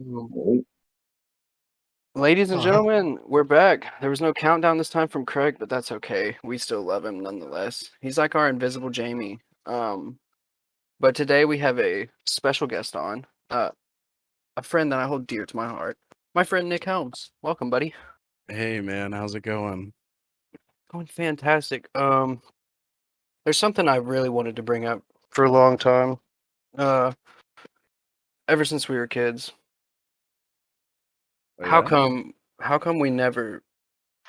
Mm. Ladies and gentlemen, we're back. There was no countdown this time from Craig, but that's okay. We still love him nonetheless. He's like our invisible Jamie. But today we have a special guest on, a friend that I hold dear to my heart. My friend Nick Helms. Welcome, buddy. Hey man, how's it going? Going fantastic. There's something I really wanted to bring up for a long time. Ever since we were kids. Oh, How yeah? come we never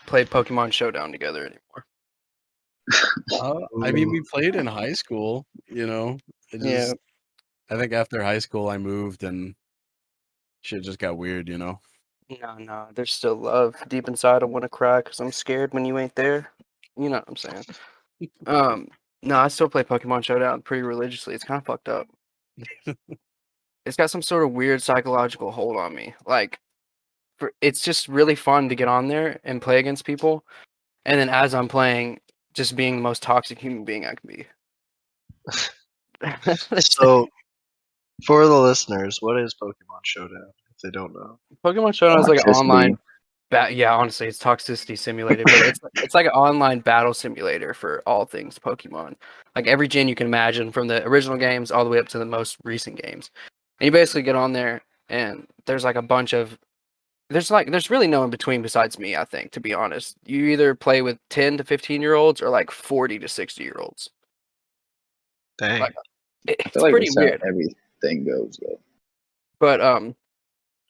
played Pokemon Showdown together anymore? I mean, we played in high school, you know. Yeah. I think after high school I moved and shit just got weird, you know. No, there's still love deep inside. I want to cry because I'm scared when you ain't there. You know what I'm saying? No, I still play Pokemon Showdown pretty religiously. It's kind of fucked up. It's got some sort of weird psychological hold on me. Like, it's just really fun to get on there and play against people, and then as I'm playing, just being the most toxic human being I can be. So, for the listeners, what is Pokemon Showdown? If they don't know, Pokemon Showdown is like an Toxicity. online. Yeah, honestly, it's toxicity simulated, but it's like an online battle simulator for all things Pokemon. Like every gen you can imagine, from the original games all the way up to the most recent games. And you basically get on there, and there's like a bunch of there's really no in between besides me. I think, to be honest, you either play with 10 to 15-year-olds or like 40 to 60-year-olds. dang. Like, I it's feel like pretty that's how weird. everything goes, though. But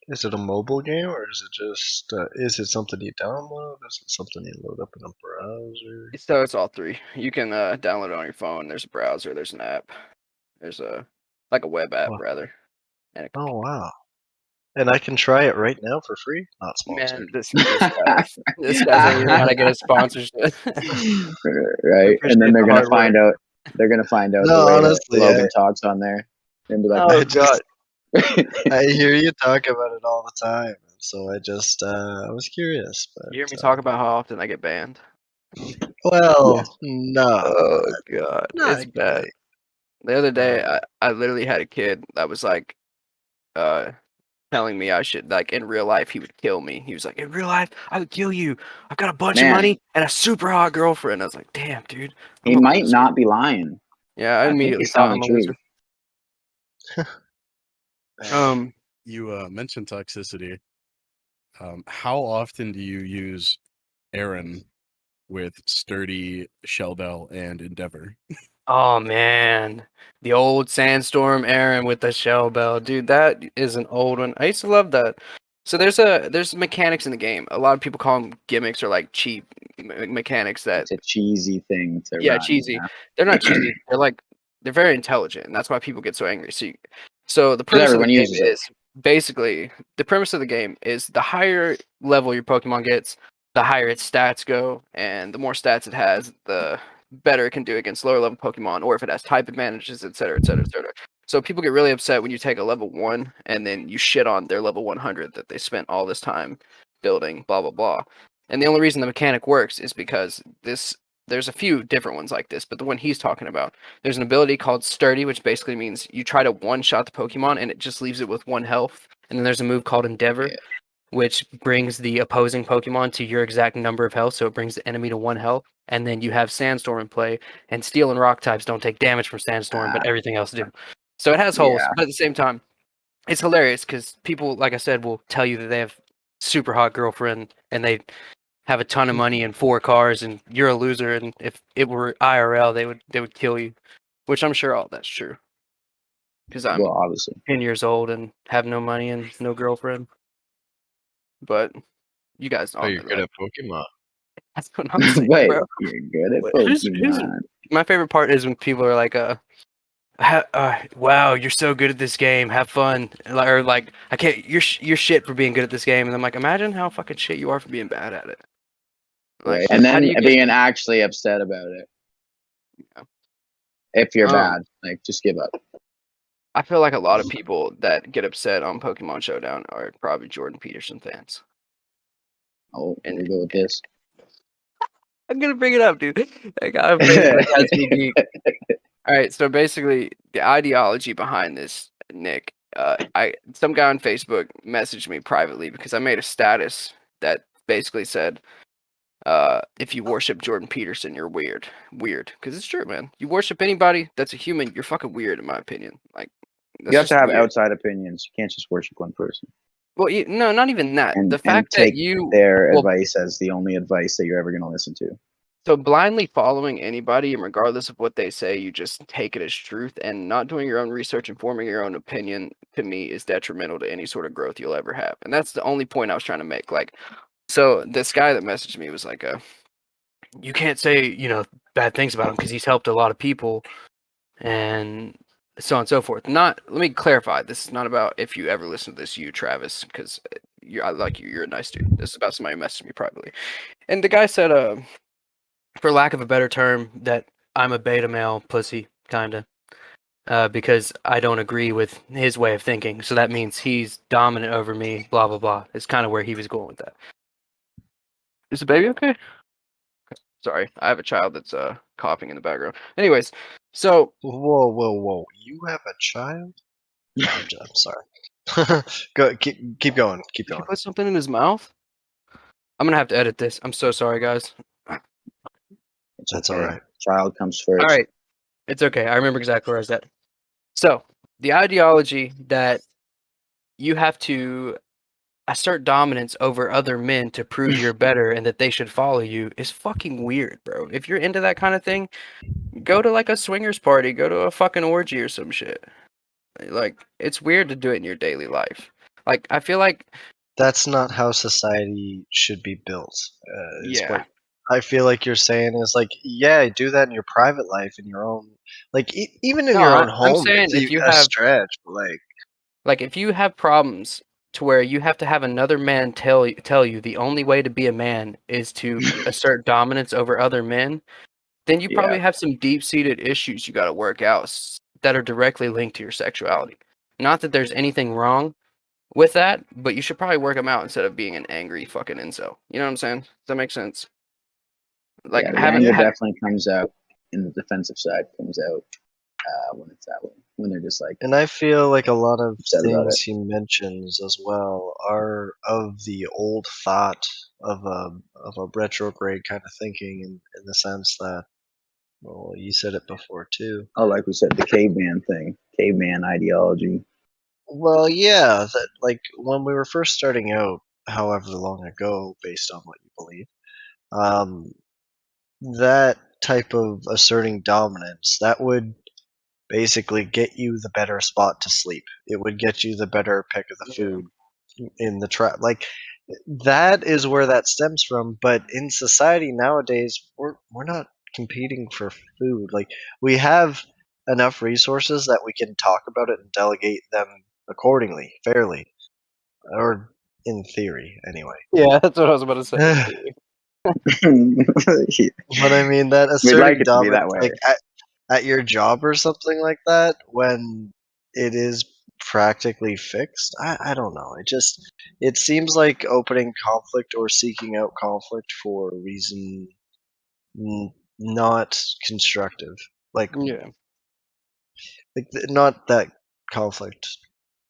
Is it a mobile game or is it just? Is it something you download? Is it something you load up in a browser? so it's all three. You can download it on your phone. There's a browser. There's an app. There's a web app Wow. rather. And a Oh wow! And I can try it right now for free. Not sponsored. Man, this guy's over here trying to get a sponsorship. Right, and then Appreciate they're the gonna hard find out. They're gonna find out No, the way that honestly, Logan talks on there, and be like, Oh I god. I hear you talk about it all the time, so I just I was curious. But You hear me talk about how often I get banned? well, Yes. no, Oh god, not it's bad. quite. The other day, I literally had a kid that was like, telling me I should, like, in real life he would kill me. He was like, in real life I would kill you. I've got a bunch of Man. money and a super hot girlfriend. I was like, damn, dude. He I'm a might loser. not be lying. Yeah, I think immediately he's thought telling I'm a the truth. loser. You mentioned toxicity. How often do you use Aaron with Sturdy, Shellbell, and Endeavor? Oh man, the old Sandstorm Aaron with the shell bell, dude. That is an old one. I used to love that. So there's mechanics in the game. A lot of people call them gimmicks or like cheap mechanics that It's a cheesy thing to yeah, run. cheesy. Yeah. They're not cheesy. They're very intelligent, and that's why people get so angry. So the premise of the everyone game uses it. is basically the premise of the game is the higher level your Pokemon gets, the higher its stats go, and the more stats it has, the better it can do against lower level Pokemon, or if it has type advantages, etc., etc., etc. So people get really upset when you take a level 1 and then you shit on their level 100 that they spent all this time building, blah blah blah. And the only reason the mechanic works is because there's a few different ones like this, but the one he's talking about, there's an ability called Sturdy, which basically means you try to one-shot the Pokemon and it just leaves it with 1 health. And then there's a move called Endeavor, Yeah. which brings the opposing Pokemon to your exact number of health, so it brings the enemy to 1 health. And then you have Sandstorm in play, and Steel and Rock types don't take damage from Sandstorm, but everything else do. So it has holes, Yeah. but at the same time, it's hilarious because people, like I said, will tell you that they have super hot girlfriend and they have a ton of money and 4 cars, and you're a loser. And if it were IRL, they would kill you, which I'm sure all that's true. Because I'm Well, obviously. 10 years old and have no money and no girlfriend. But you guys all Oh, you're know good that. at Pokemon. That's what I'm saying, Wait, bro. you're good at Who's Pokemon. my favorite part is when people are like, wow, you're so good at this game. Have fun. Or like, I can't. You're shit for being good at this game. And I'm like, imagine how fucking shit you are for being bad at it. Like, Right. And how then do you get? being actually upset about it. Yeah. If you're bad, like, just give up. I feel like a lot of people that get upset on Pokemon Showdown are probably Jordan Peterson fans. Oh, here we go with this. I'm gonna bring it up, dude. That guy basically has me geek. All right, so basically, the ideology behind this, Nick, some guy on Facebook messaged me privately because I made a status that basically said, if you worship Jordan Peterson, you're weird. Weird. Because it's true, man. You worship anybody that's a human, you're fucking weird, in my opinion. Like, You that's have to just have weird. outside opinions. You can't just worship one person Well, no, not even that. and The fact that take you their well, advice as the only advice that you're ever going to listen to. so blindly following anybody, and regardless of what they say, you just take it as truth, and not doing your own research and forming your own opinion, to me, is detrimental to any sort of growth you'll ever have. And that's the only point I was trying to make. Like, so this guy that messaged me was like, you can't say, bad things about him because he's helped a lot of people and so on and so forth. Let me clarify. This is not about if you ever listen to this, Travis, because I like you. You're a nice dude. This is about somebody who messaged me privately. And the guy said, for lack of a better term, that I'm a beta male pussy, kinda. Because I don't agree with his way of thinking. So that means he's dominant over me, blah, blah, blah. It's kind of where he was going with that. Is the baby okay? Sorry, I have a child that's coughing in the background. Anyways, so Whoa! You have a child? No, I'm sorry. Go. Keep going. Keep did he going. put something in his mouth? I'm gonna have to edit this. I'm so sorry, guys. It's That's okay. all right. Child comes first. All right, it's okay. I remember exactly where I was at. So the ideology that you have to assert dominance over other men to prove you're better and that they should follow you is fucking weird, bro. If you're into that kind of thing, go to like a swingers party, go to a fucking orgy or some shit. Like, it's weird to do it in your daily life. Like, I feel like, That's not how society should be built. Is yeah. what I feel like you're saying is like, yeah, do that in your private life, in your own, like even in No, your own I'm home. saying It's if you a have, stretch, but like, if you have problems to where you have to have another man tell you the only way to be a man is to assert dominance over other men, then you Yeah. probably have some deep-seated issues you got to work out that are directly linked to your sexuality. Not that there's anything wrong with that, but you should probably work them out instead of being an angry fucking incel. You know what I'm saying? Does that make sense? Like, Yeah, the anger definitely comes out in the defensive side. Comes out when it's that way. When they're just like and I feel like a lot of upset about things it. he mentions as well are of the old thought of a retrograde kind of thinking, in the sense that, well, you said it before too. Oh, like we said, the caveman thing, caveman ideology. Well, yeah, that like when we were first starting out, however long ago, based on what you believe, um, that type of asserting dominance, that would basically get you the better spot to sleep. It would get you the better pick of the Yeah. food in the trap. Like that is where that stems from. But in society nowadays, we're not competing for food. Like we have enough resources that we can talk about it and delegate them accordingly, fairly, or in theory, anyway. Yeah, that's what I was about to say. But I mean that We'd like asserting it to be dominance, that way. like at your job or something like that, when it is practically fixed. I don't know. It seems like opening conflict or seeking out conflict for a reason not constructive. Yeah. Not that conflict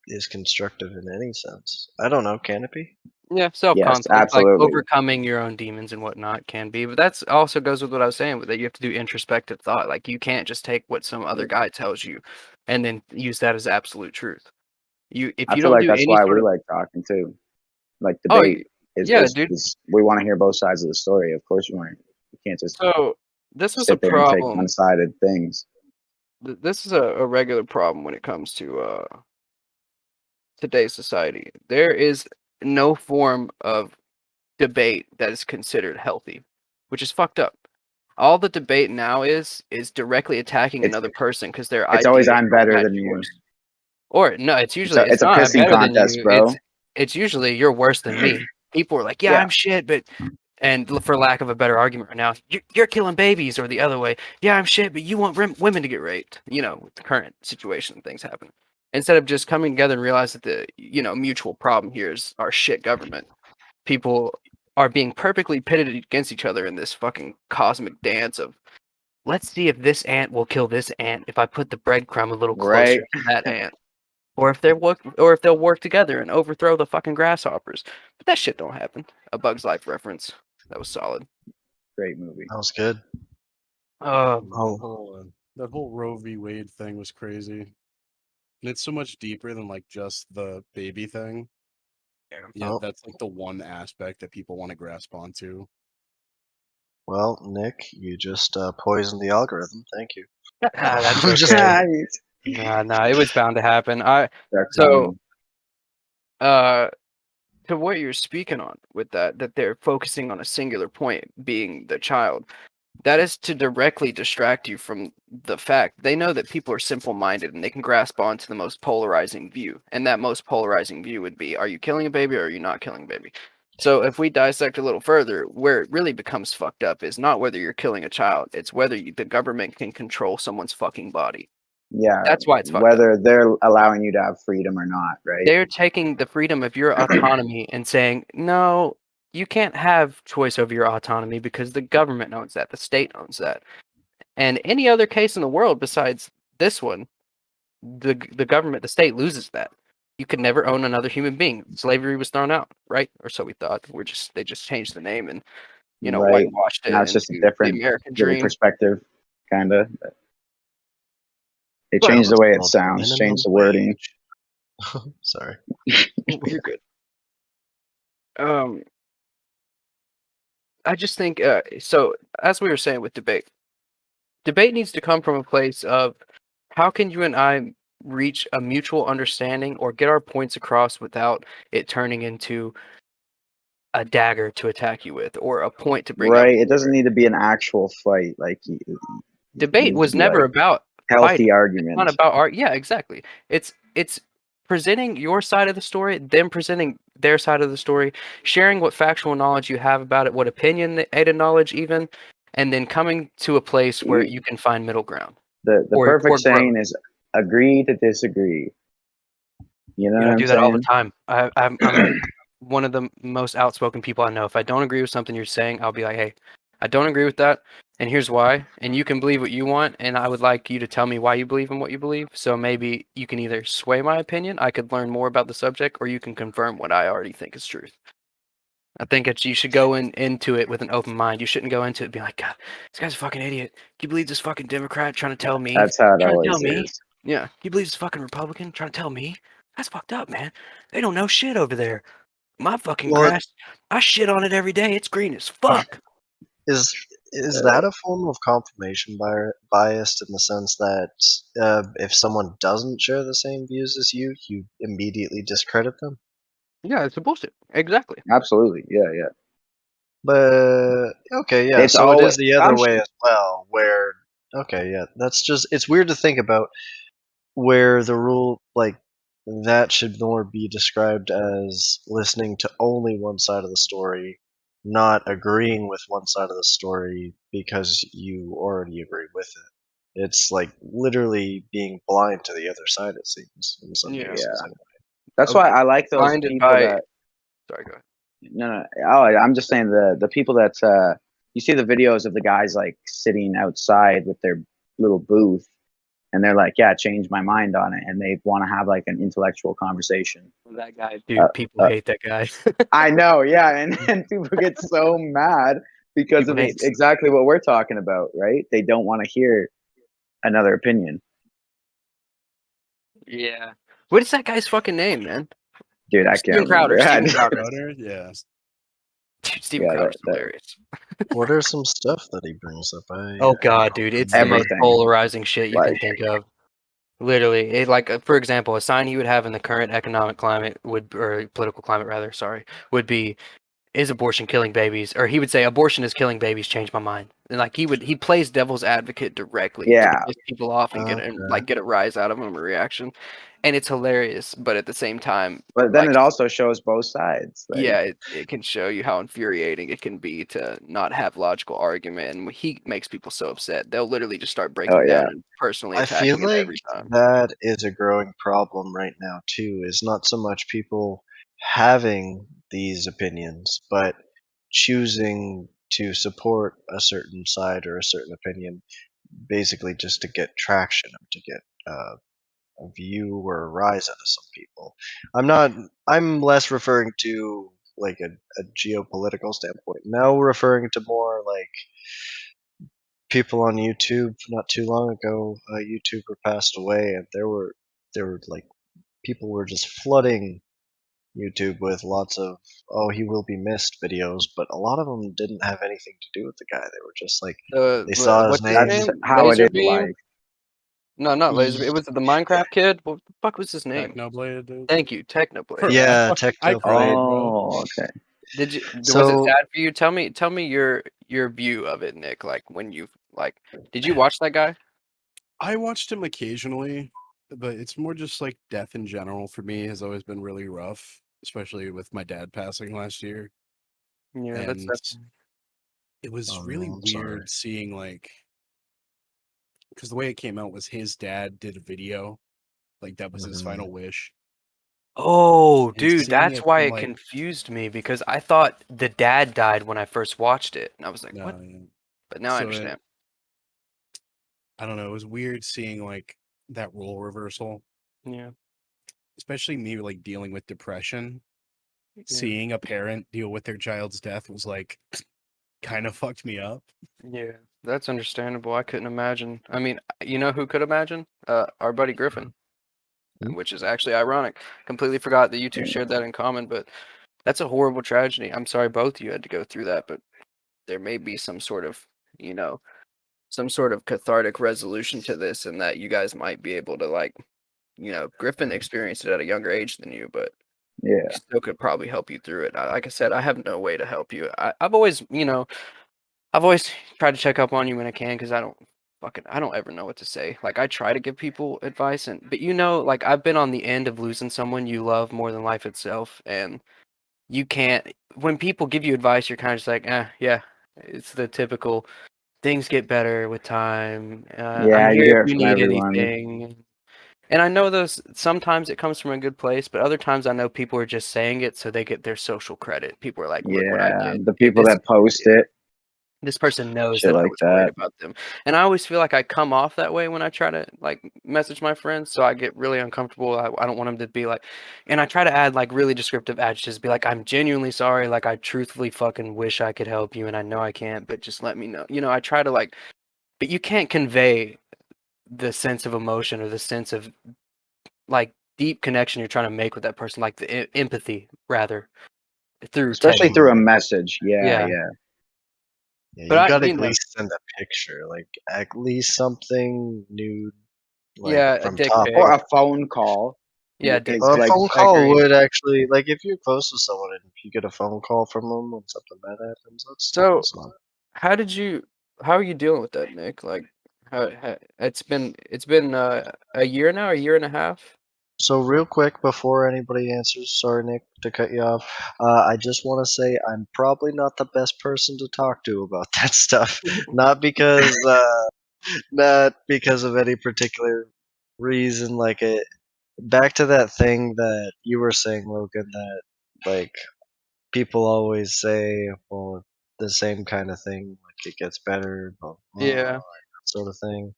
is constructive in any sense. I don't know. Can it be? Yeah, Yes, self-conflict, like absolutely. overcoming your own demons and whatnot can be, but that's also goes with what I was saying, that you have to do introspective thought. Like you can't just take what some other guy tells you and then use that as absolute truth. If I you feel don't like do that's any why sort we of like talking too. Like oh debate yeah, dude. is we want to hear both sides of the story. Of course, we can't just So this is a sit there and take problem. one-sided things. This is a regular problem when it comes to today's society. There is no form of debate that is considered healthy, which is fucked up. All the debate now is directly attacking It's another person because their it's always ideas I'm don't better match than you. yours. Or no, it's usually It's a not I'm pissing better than contest, you. bro. It's usually you're worse than me. People are like, yeah, Yeah. I'm shit, but for lack of a better argument right now, you're killing babies, or the other way, yeah, I'm shit, but you want women to get raped. With the current situation, things happen. Instead of just coming together and realize that the mutual problem here is our shit government. People are being perfectly pitted against each other in this fucking cosmic dance of let's see if this ant will kill this ant if I put the breadcrumb a little closer Right. to that ant. or if they'll work together and overthrow the fucking grasshoppers. But that shit don't happen. A Bug's Life reference. That was solid. Great movie. That was good. Oh, that whole Roe v. Wade thing was crazy. And it's so much deeper than like just the baby thing. Yeah, Oh. that's like the one aspect that people want to grasp onto. Well, Nick, you just poisoned the algorithm. Thank you. That's I'm just okay. kidding. Nah, it was bound to happen. Dark So, comedy. to what you're speaking on with that they're focusing on a singular point, being the child. That is to directly distract you from the fact they know that people are simple-minded and they can grasp onto the most polarizing view. And that most polarizing view would be, are you killing a baby or are you not killing a baby? So if we dissect a little further, where it really becomes fucked up is not whether you're killing a child, it's whether the government can control someone's fucking body. Yeah. That's why it's fucked up. Whether they're allowing you to have freedom or not, right? They're taking the freedom of your autonomy and saying, no, you can't have choice over your autonomy because the government owns that, the state owns that. And any other case in the world besides this one, the government, the state loses that. You could never own another human being. Slavery was thrown out, right? Or so we thought. They just changed the name and Right. whitewashed it Now it's just a into different the American dream. perspective, kind of. They Well, changed the it's way it called sounds, minimum changed the wording. wage. Sorry. You're good. I just think so. As we were saying with debate needs to come from a place of how can you and I reach a mutual understanding or get our points across without it turning into a dagger to attack you with or a point to bring up. Right. It doesn't need to be an actual fight. Like Debate was never about healthy fighting. arguments. It's not about art. Yeah, exactly. It's presenting your side of the story, them presenting their side of the story, sharing what factual knowledge you have about it, what opinion aided knowledge even, and then coming to a place where you can find middle ground. The perfect saying is agree to disagree. You know what I I'm do that all the saying? time. I'm one of the most outspoken people I know. If I don't agree with something you're saying, I'll be like, hey, I don't agree with that, and here's why. And you can believe what you want, and I would like you to tell me why you believe in what you believe. So maybe you can either sway my opinion, I could learn more about the subject, or you can confirm what I already think is truth. I think you should go into it with an open mind. You shouldn't go into it being like, God, this guy's a fucking idiot. Can you believe this fucking Democrat trying to tell me? That's how it Trying to always tell me? is. Yeah. Can you believe this fucking Republican trying to tell me? That's fucked up, man. They don't know shit over there. My fucking grass, I shit on it every day. It's green as fuck. Is that a form of confirmation bias in the sense that if someone doesn't share the same views as you immediately discredit them? Yeah, it's a bullshit. Exactly. Absolutely. Yeah, yeah. But okay, yeah. It's So it is always- the other I'm way as well, where okay, yeah. That's just it's weird to think about where the rule like that should more be described as listening to only one side of the story, not agreeing with one side of the story because you already agree with it. It's like literally being blind to the other side, it seems, in some Yeah. cases. Yeah. That's why I like those Blinded people by- that. Sorry, go ahead. No. Oh, I'm just saying the people that you see the videos of the guys like sitting outside with their little booth, and they're like, "Yeah, change my mind on it," and they want to have like an intellectual conversation. That guy, dude, people hate that guy. I know, yeah, and people get so mad because People of hate- exactly what we're talking about, right? They don't want to hear another opinion. Yeah. What is that guy's fucking name, man? Dude, I Steven can't remember. Crowder. Steven Crowder. Crowder, yeah. Dude, Steven Yeah, Crowder's that- hilarious. What are some stuff that he brings up? Oh god, dude, it's the most Everything. polarizing shit you can Like- think of. Literally, it, like for example, a sign he would have in the current economic climate or political climate rather, sorry, would be, is abortion killing babies? Or he would say, abortion is killing babies. Change my mind. And like he plays devil's advocate directly Yeah. to piss people off and get a rise out of them, a reaction, and it's hilarious. But at the same time, But then like, it also shows both sides. Like, yeah, it can show you how infuriating it can be to not have logical argument, and he makes people so upset they'll literally just start breaking Oh, down yeah. and personally I attacking feel it like every time. that is a growing problem right now too. Is not so much people having these opinions, but choosing to support a certain side or a certain opinion, basically just to get traction or to get view or rise out of some people. I'm less referring to like a geopolitical standpoint. Now referring to more like people on YouTube. Not too long ago, a YouTuber passed away, and there were like people were just flooding YouTube with lots of "oh, he will be missed" videos, but a lot of them didn't have anything to do with the guy. They were just like they saw his What's his name. That's name? how it Laser is beam? life. No, not laser. It was the Minecraft kid. What the fuck was his name? Technoblade, dude. Thank you, Technoblade. Bro, Yeah, I Technoblade. cried, bro. Oh, okay. Did you? Was it So sad for you? Tell me your view of it, Nick. Like when you like, did you watch that guy? I watched him occasionally, but it's more just like death in general for me has always been really rough, especially with my dad passing last year. Yeah, And that's it was oh really no, I'm sorry. weird seeing like, because the way it came out was his dad did a video, like that was his Mhm. final wish. Oh, And dude, seeing that's it why from it like, confused me because I thought the dad died when I first watched it, and I was like, "What?" no, yeah. But now I So understand. I don't know, it was weird seeing like that role reversal, Yeah, especially me like dealing with depression. yeah, Seeing a parent deal with their child's death was like kind of fucked me up. yeah. That's understandable. I couldn't imagine. I mean, you know who could imagine? Our buddy Griffin, Hmm? which is actually ironic. Completely forgot that you two shared that in common, but that's a horrible tragedy. I'm sorry both of you had to go through that, but there may be some sort of, you know, some sort of cathartic resolution to this, and that you guys might be able to like, Griffin experienced it at a younger age than you, but Yeah. he still could probably help you through it. Like I said, I have no way to help you. I've always, I've always tried to check up on you when I can because I don't ever know what to say. Like I try to give people advice, but like I've been on the end of losing someone you love more than life itself, and you can't. When people give you advice, you're kind of just like, yeah, it's the typical. Things get better with time. I'm Yeah, you here if hear it you from need everyone. anything. And I know those sometimes it comes from a good place, but other times I know people are just saying it so they get their social credit. People are like, "Look what I Yeah, did." the people that post it, This person knows shit that I like was worried that. about them. And I always feel like I come off that way when I try to like message my friends, so I get really uncomfortable. I don't want them to be like, and I try to add like really descriptive adjectives, be like, "I'm genuinely sorry, like I truthfully fucking wish I could help you and I know I can't, but just let me know." I try to like, but you can't convey the sense of emotion or the sense of like deep connection you're trying to make with that person, like the empathy rather through Especially text. through a message. Yeah, Yeah, yeah. Yeah, but you I, gotta at least send a picture, like at least something nude, like yeah, a from dick top pic. Or up. a phone call. Yeah, Like, dick A pic. like phone I call agree. would actually, like, if you're close to someone and if you get a phone call from them when something bad happens, So, that's not. how did you? How are you dealing with that, Nick? Like, how it's been a year now, a year and a half. So real quick before anybody answers, sorry Nick to cut you off. I just want to say I'm probably not the best person to talk to about that stuff. Not because, not because of any particular reason. Like it, back to that thing that you were saying, Logan. That like people always say, well, the same kind of thing. Like it gets better, blah blah, like Yeah, that sort of thing.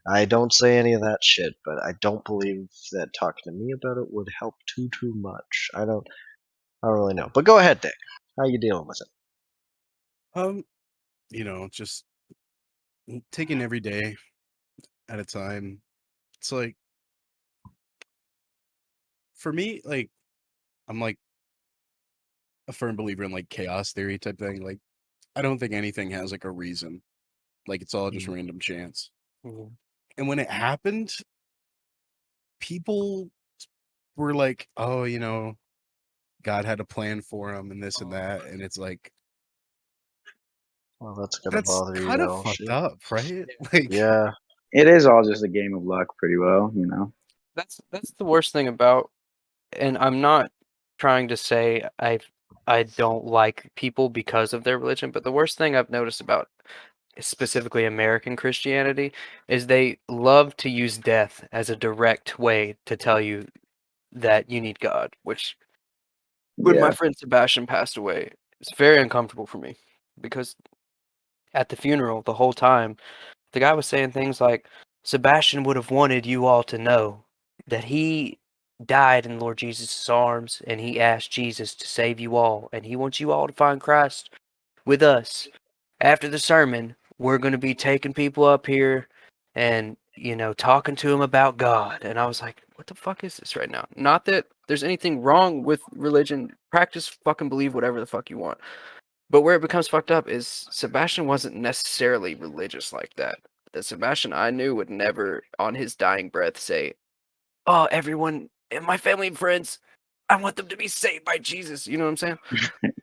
I don't say any of that shit, but I don't believe that talking to me about it would help too much. I don't really know. But go ahead, Dick. How you dealing with it? Um, just taking every day at a time. It's like for me, like I'm like a firm believer in like chaos theory type thing. Like I don't think anything has like a reason. Like it's all just Mm. random chance. Mhm. And when it happened, people were like, "Oh, God had a plan for him and this and that." And it's like Well, that's gonna that's bother you kind of now. fucked Shit. up, right? Like Yeah. it is all just a game of luck, pretty well, you know. That's the worst thing about, and I'm not trying to say I don't like people because of their religion, but the worst thing I've noticed about specifically American Christianity is they love to use death as a direct way to tell you that you need God, which when my Yeah, friend Sebastian passed away, it's very uncomfortable for me because at the funeral the whole time the guy was saying things like Sebastian would have wanted you all to know that he died in Lord Jesus' arms, and he asked Jesus to save you all, and he wants you all to find Christ with us. After the sermon, we're going to be taking people up here and, talking to them about God. And I was like, what the fuck is this right now? Not that there's anything wrong with religion. Practice, fucking believe whatever the fuck you want. But where it becomes fucked up is Sebastian wasn't necessarily religious like that. The Sebastian I knew would never, on his dying breath, say, "Oh, everyone, and my family and friends, I want them to be saved by Jesus." You know what I'm saying?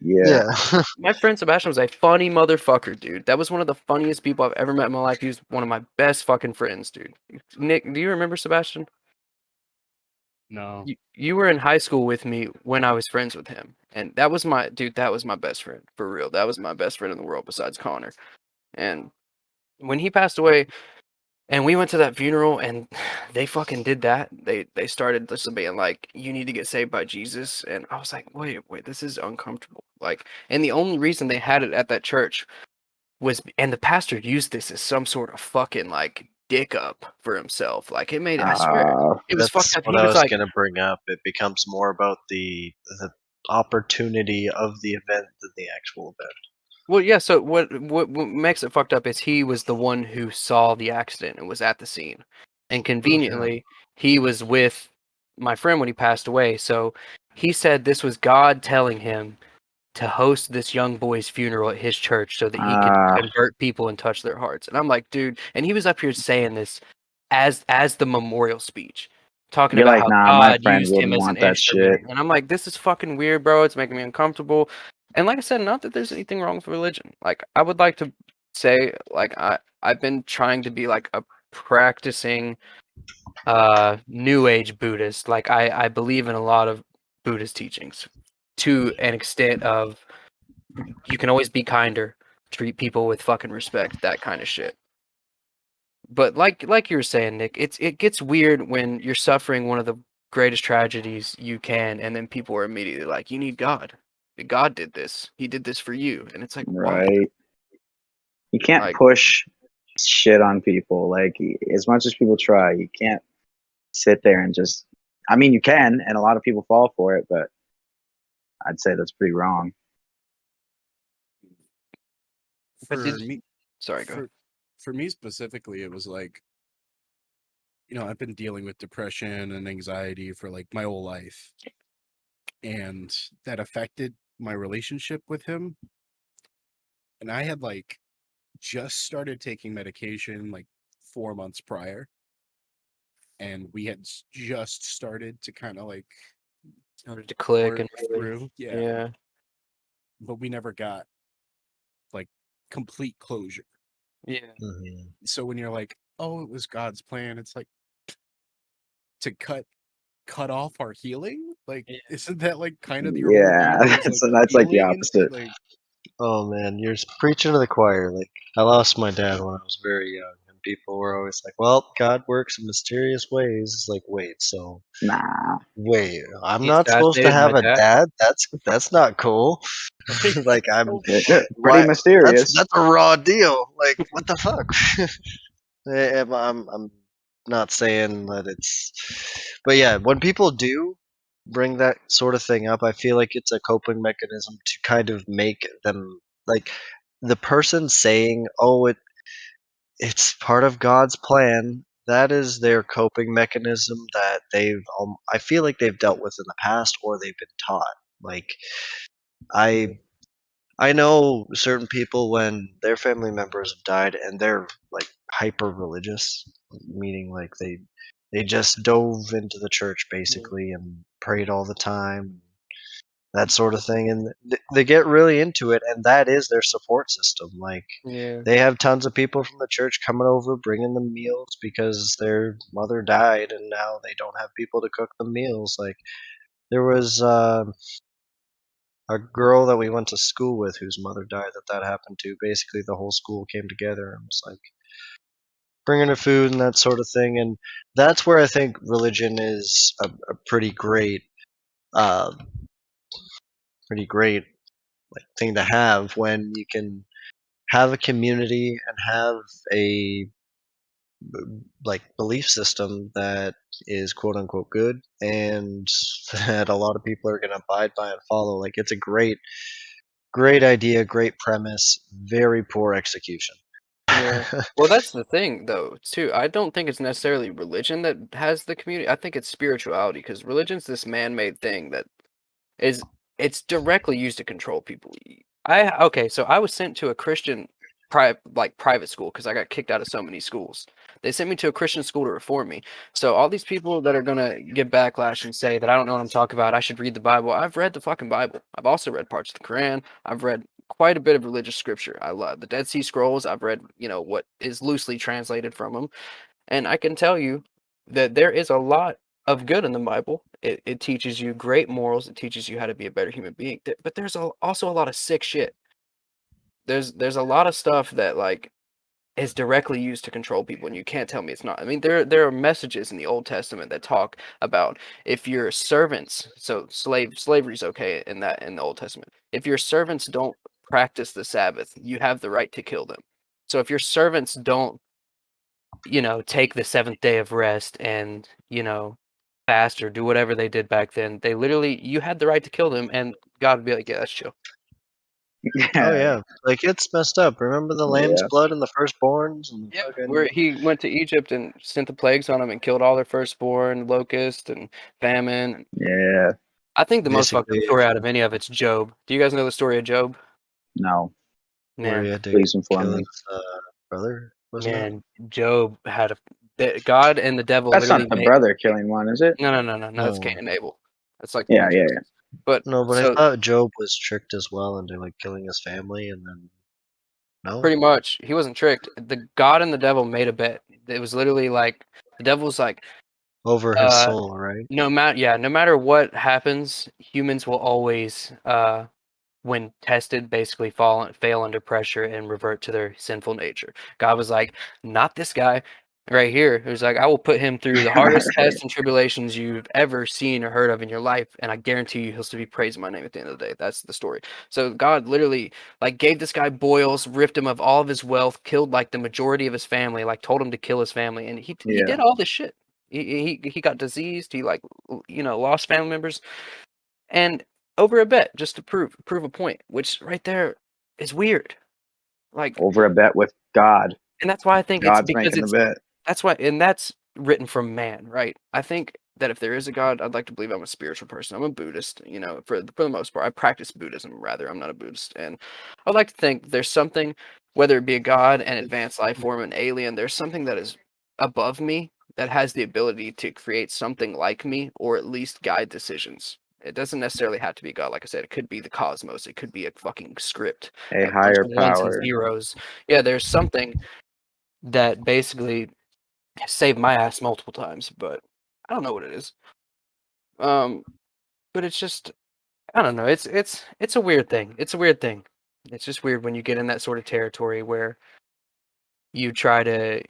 Yeah. Yeah. My friend Sebastian was a funny motherfucker, dude. That was one of the funniest people I've ever met in my life. He was one of my best fucking friends, dude. Nick, do you remember Sebastian? No. You were in high school with me when I was friends with him. And that was my best friend, for real. That was my best friend in the world besides Connor. And when he passed away, and we went to that funeral, and they fucking did that. They started just being like, "You need to get saved by Jesus," and I was like, "Wait, this is uncomfortable." Like, and the only reason they had it at that church was, and the pastor used this as some sort of fucking like dick up for himself. Like it made, I swear, it was fucked That's up. what He I was was like, gonna bring up. It becomes more about the opportunity of the event than the actual event. well, yeah. So what makes it fucked up is he was the one who saw the accident and was at the scene, and conveniently he was with my friend when he passed away. So he said this was God telling him to host this young boy's funeral at his church so that he could convert people and touch their hearts. And I'm like, dude, and he was up here saying this as the memorial speech, talking You're about like, how nah, my God friend used him wouldn't as an want that shit. instrument. And I'm like, this is fucking weird, bro. It's making me uncomfortable. And like I said, not that there's anything wrong with religion. Like I would like to say, like I've been trying to be like a practicing new age Buddhist. Like I believe in a lot of Buddhist teachings to an extent of you can always be kinder, treat people with fucking respect, that kind of shit. But like you were saying, Nick, it gets weird when you're suffering one of the greatest tragedies you can, and then people are immediately like, "You need God. God did this. He did this for you." And it's like, why? Right. You can't Like, push shit on people. Like, as much as people try, you can't sit there and just. I mean, you can, and a lot of people fall for it, but I'd say that's pretty wrong. but For me, sorry, go. for me specifically, it was like, I've been dealing with depression and anxiety for like my whole life, and that affected my relationship with him. And I had like just started taking medication like 4 months prior, and we had just started to kind of like Started to click work and really, through, yeah. but we never got like complete closure. Yeah. Mhm. So when you're like, oh, it was God's plan, it's like to cut off our healing. Like, Yeah. isn't that like kind of your whole Yeah, deal? Is like that's like the healing and opposite. like, Oh man, you're preaching to the choir. Like I lost my dad when I was very young, and people were always like, "Well, God works in mysterious ways." It's like, Nah. wait, I'm He not supposed to assassinated have my a dad. dad? That's not cool. like Like that's I'm so Pretty why? mysterious. That's a raw deal. Like what the fuck? I'm not saying that it's, but yeah, when people do bring that sort of thing up, I feel like it's a coping mechanism to kind of make them like the person saying, "Oh, it's part of God's plan." That is their coping mechanism that I feel like they've dealt with in the past or they've been taught. Like I I know certain people when their family members have died and they're like hyper religious, meaning like they just dove into the church basically and prayed all the time, that sort of thing, and they get really into it, and that is their support system. Like Yeah. they have tons of people from the church coming over, bringing them meals because their mother died, and now they don't have people to cook them meals. Like there was a girl that we went to school with whose mother died that happened to. Basically, the whole school came together and was like bringing her food and that sort of thing. And that's where I think religion is a uh, pretty great like thing to have when you can have a community and have a like belief system that is quote unquote good and that a lot of people are going to abide by and follow. Like it's a great idea, great premise, very poor execution. Yeah. Well, that's the thing, though, too. I don't think it's necessarily religion that has the community. I think it's spirituality, because religion's this man-made thing that is it's directly used to control people. So I was sent to a Christian private school because I got kicked out of so many schools. They sent me to a Christian school to reform me. So all these people that are gonna get backlash and say that I don't know what I'm talking about, I should read the Bible. I've read the fucking Bible. I've also read parts of the Quran. I've read quite a bit of religious scripture. I love the Dead Sea Scrolls. I've read, what is loosely translated from them, and I can tell you that there is a lot of good in the Bible. It teaches you great morals. It teaches you how to be a better human being. But there's also a lot of sick shit. There's a lot of stuff that like is directly used to control people, and you can't tell me it's not. I mean, there are messages in the Old Testament that talk about if your servants, so slavery's okay in the Old Testament. If your servants don't practice the Sabbath, you have the right to kill them. So if your servants don't take the seventh day of rest and, fast or do whatever they did back then, you had the right to kill them, and God would be like, yeah, that's chill. Oh Yeah, yeah, like it's messed up. Remember the lamb's yeah, blood and the firstborns and Yeah, fucking. where he went to Egypt and sent the plagues on them and killed all their firstborn, locust and famine. yeah. I think the most fucked up Basically, story out of any of it's Job. Do you guys know the story of Job? No, where he Man, had to please inform kill me. his brother, wasn't it? man, Job had God and the devil That's not literally the made. brother killing one, is it? No. That's No, Cain and Abel. That's like the Yeah, ones. yeah, yeah. But no, but I so thought Job was tricked as well into like killing his family, and then no, pretty much, he wasn't tricked. The God and the devil made a bet. It was literally like the devil's like, over his uh, soul, right? no matter what happens, humans will always, when tested, basically fail under pressure and revert to their sinful nature. God was like, not this guy right here. He was like, I will put him through the hardest tests and tribulations you've ever seen or heard of in your life, and I guarantee you he'll still be praising my name at the end of the day. That's the story. So God literally like gave this guy boils, ripped him of all of his wealth, killed like the majority of his family, like told him to kill his family, and he Yeah, did all this shit. He got diseased. He like lost family members, and over a bet just to prove a point, which right there is weird. Like, over a bet with God. and that's why I think it's God's because making the bet. that's why, and that's written from man, right? I think that if there is a God, I'd like to believe I'm a spiritual person. I'm a Buddhist, for the most part. I practice Buddhism, rather. I'm not a Buddhist, and I'd like to think there's something, whether it be a God, an advanced life form, an alien. There's something that is above me that has the ability to create something like me, or at least guide decisions. It doesn't necessarily have to be God. Like I said, it could be the cosmos. It could be a fucking script, A a bunch higher of ones and power. zeros. Yeah, there's something that basically saved my ass multiple times, but I don't know what it is. Um, but it's just I don't know. It's a weird thing. It's a weird thing. It's just weird when you get in that sort of territory where you try to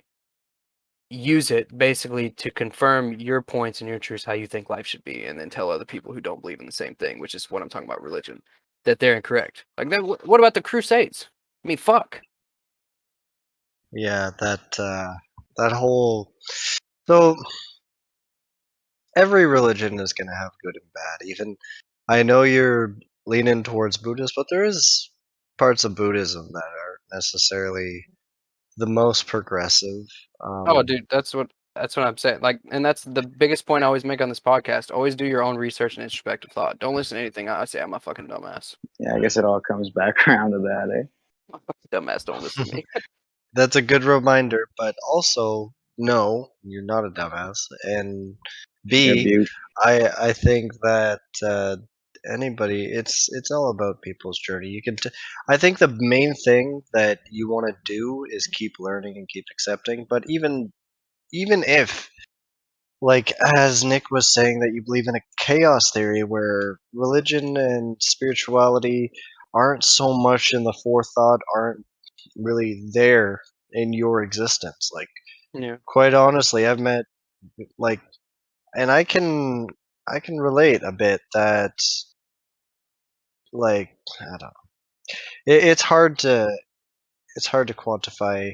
use it basically to confirm your points and your truths, how you think life should be, and then tell other people who don't believe in the same thing, which is what I'm talking about, religion, that they're incorrect. Like that. What about the Crusades? I mean, fuck. Yeah, that whole. So every religion is going to have good and bad. Even I know you're leaning towards Buddhist, but there is parts of Buddhism that aren't necessarily the most progressive. Oh, dude, that's what I'm saying. Like, and that's the biggest point I always make on this podcast. Always do your own research and introspective thought. Don't listen to anything I say. I'm a fucking dumbass. Yeah, I guess it all comes back around to that, eh? Dumbass, don't listen to me. That's a good reminder, but also no, you're not a dumbass. And You're a B, beaut. I think that anybody, it's all about people's journey. I think the main thing that you want to do is keep learning and keep accepting. But even if, like as Nick was saying, that you believe in a chaos theory where religion and spirituality aren't so much in the forethought, aren't really there in your existence. Like Yeah. quite honestly, I've met like, and I can relate a bit that like I don't know. It's hard to quantify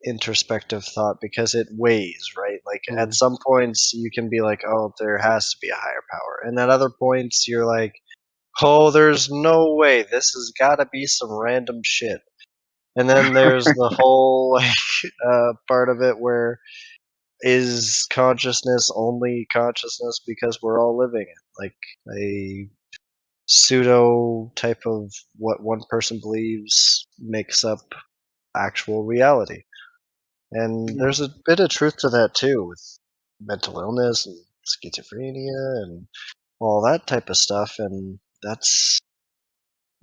introspective thought because it weighs, right? Like Mm. at some points you can be like, oh, there has to be a higher power, and at other points you're like, oh, there's no way, this has got to be some random shit. And then there's the whole like part of it where is consciousness only consciousness because we're all living it, like a pseudo type of what one person believes makes up actual reality. And Yeah. there's a bit of truth to that too, with mental illness and schizophrenia and all that type of stuff. And that's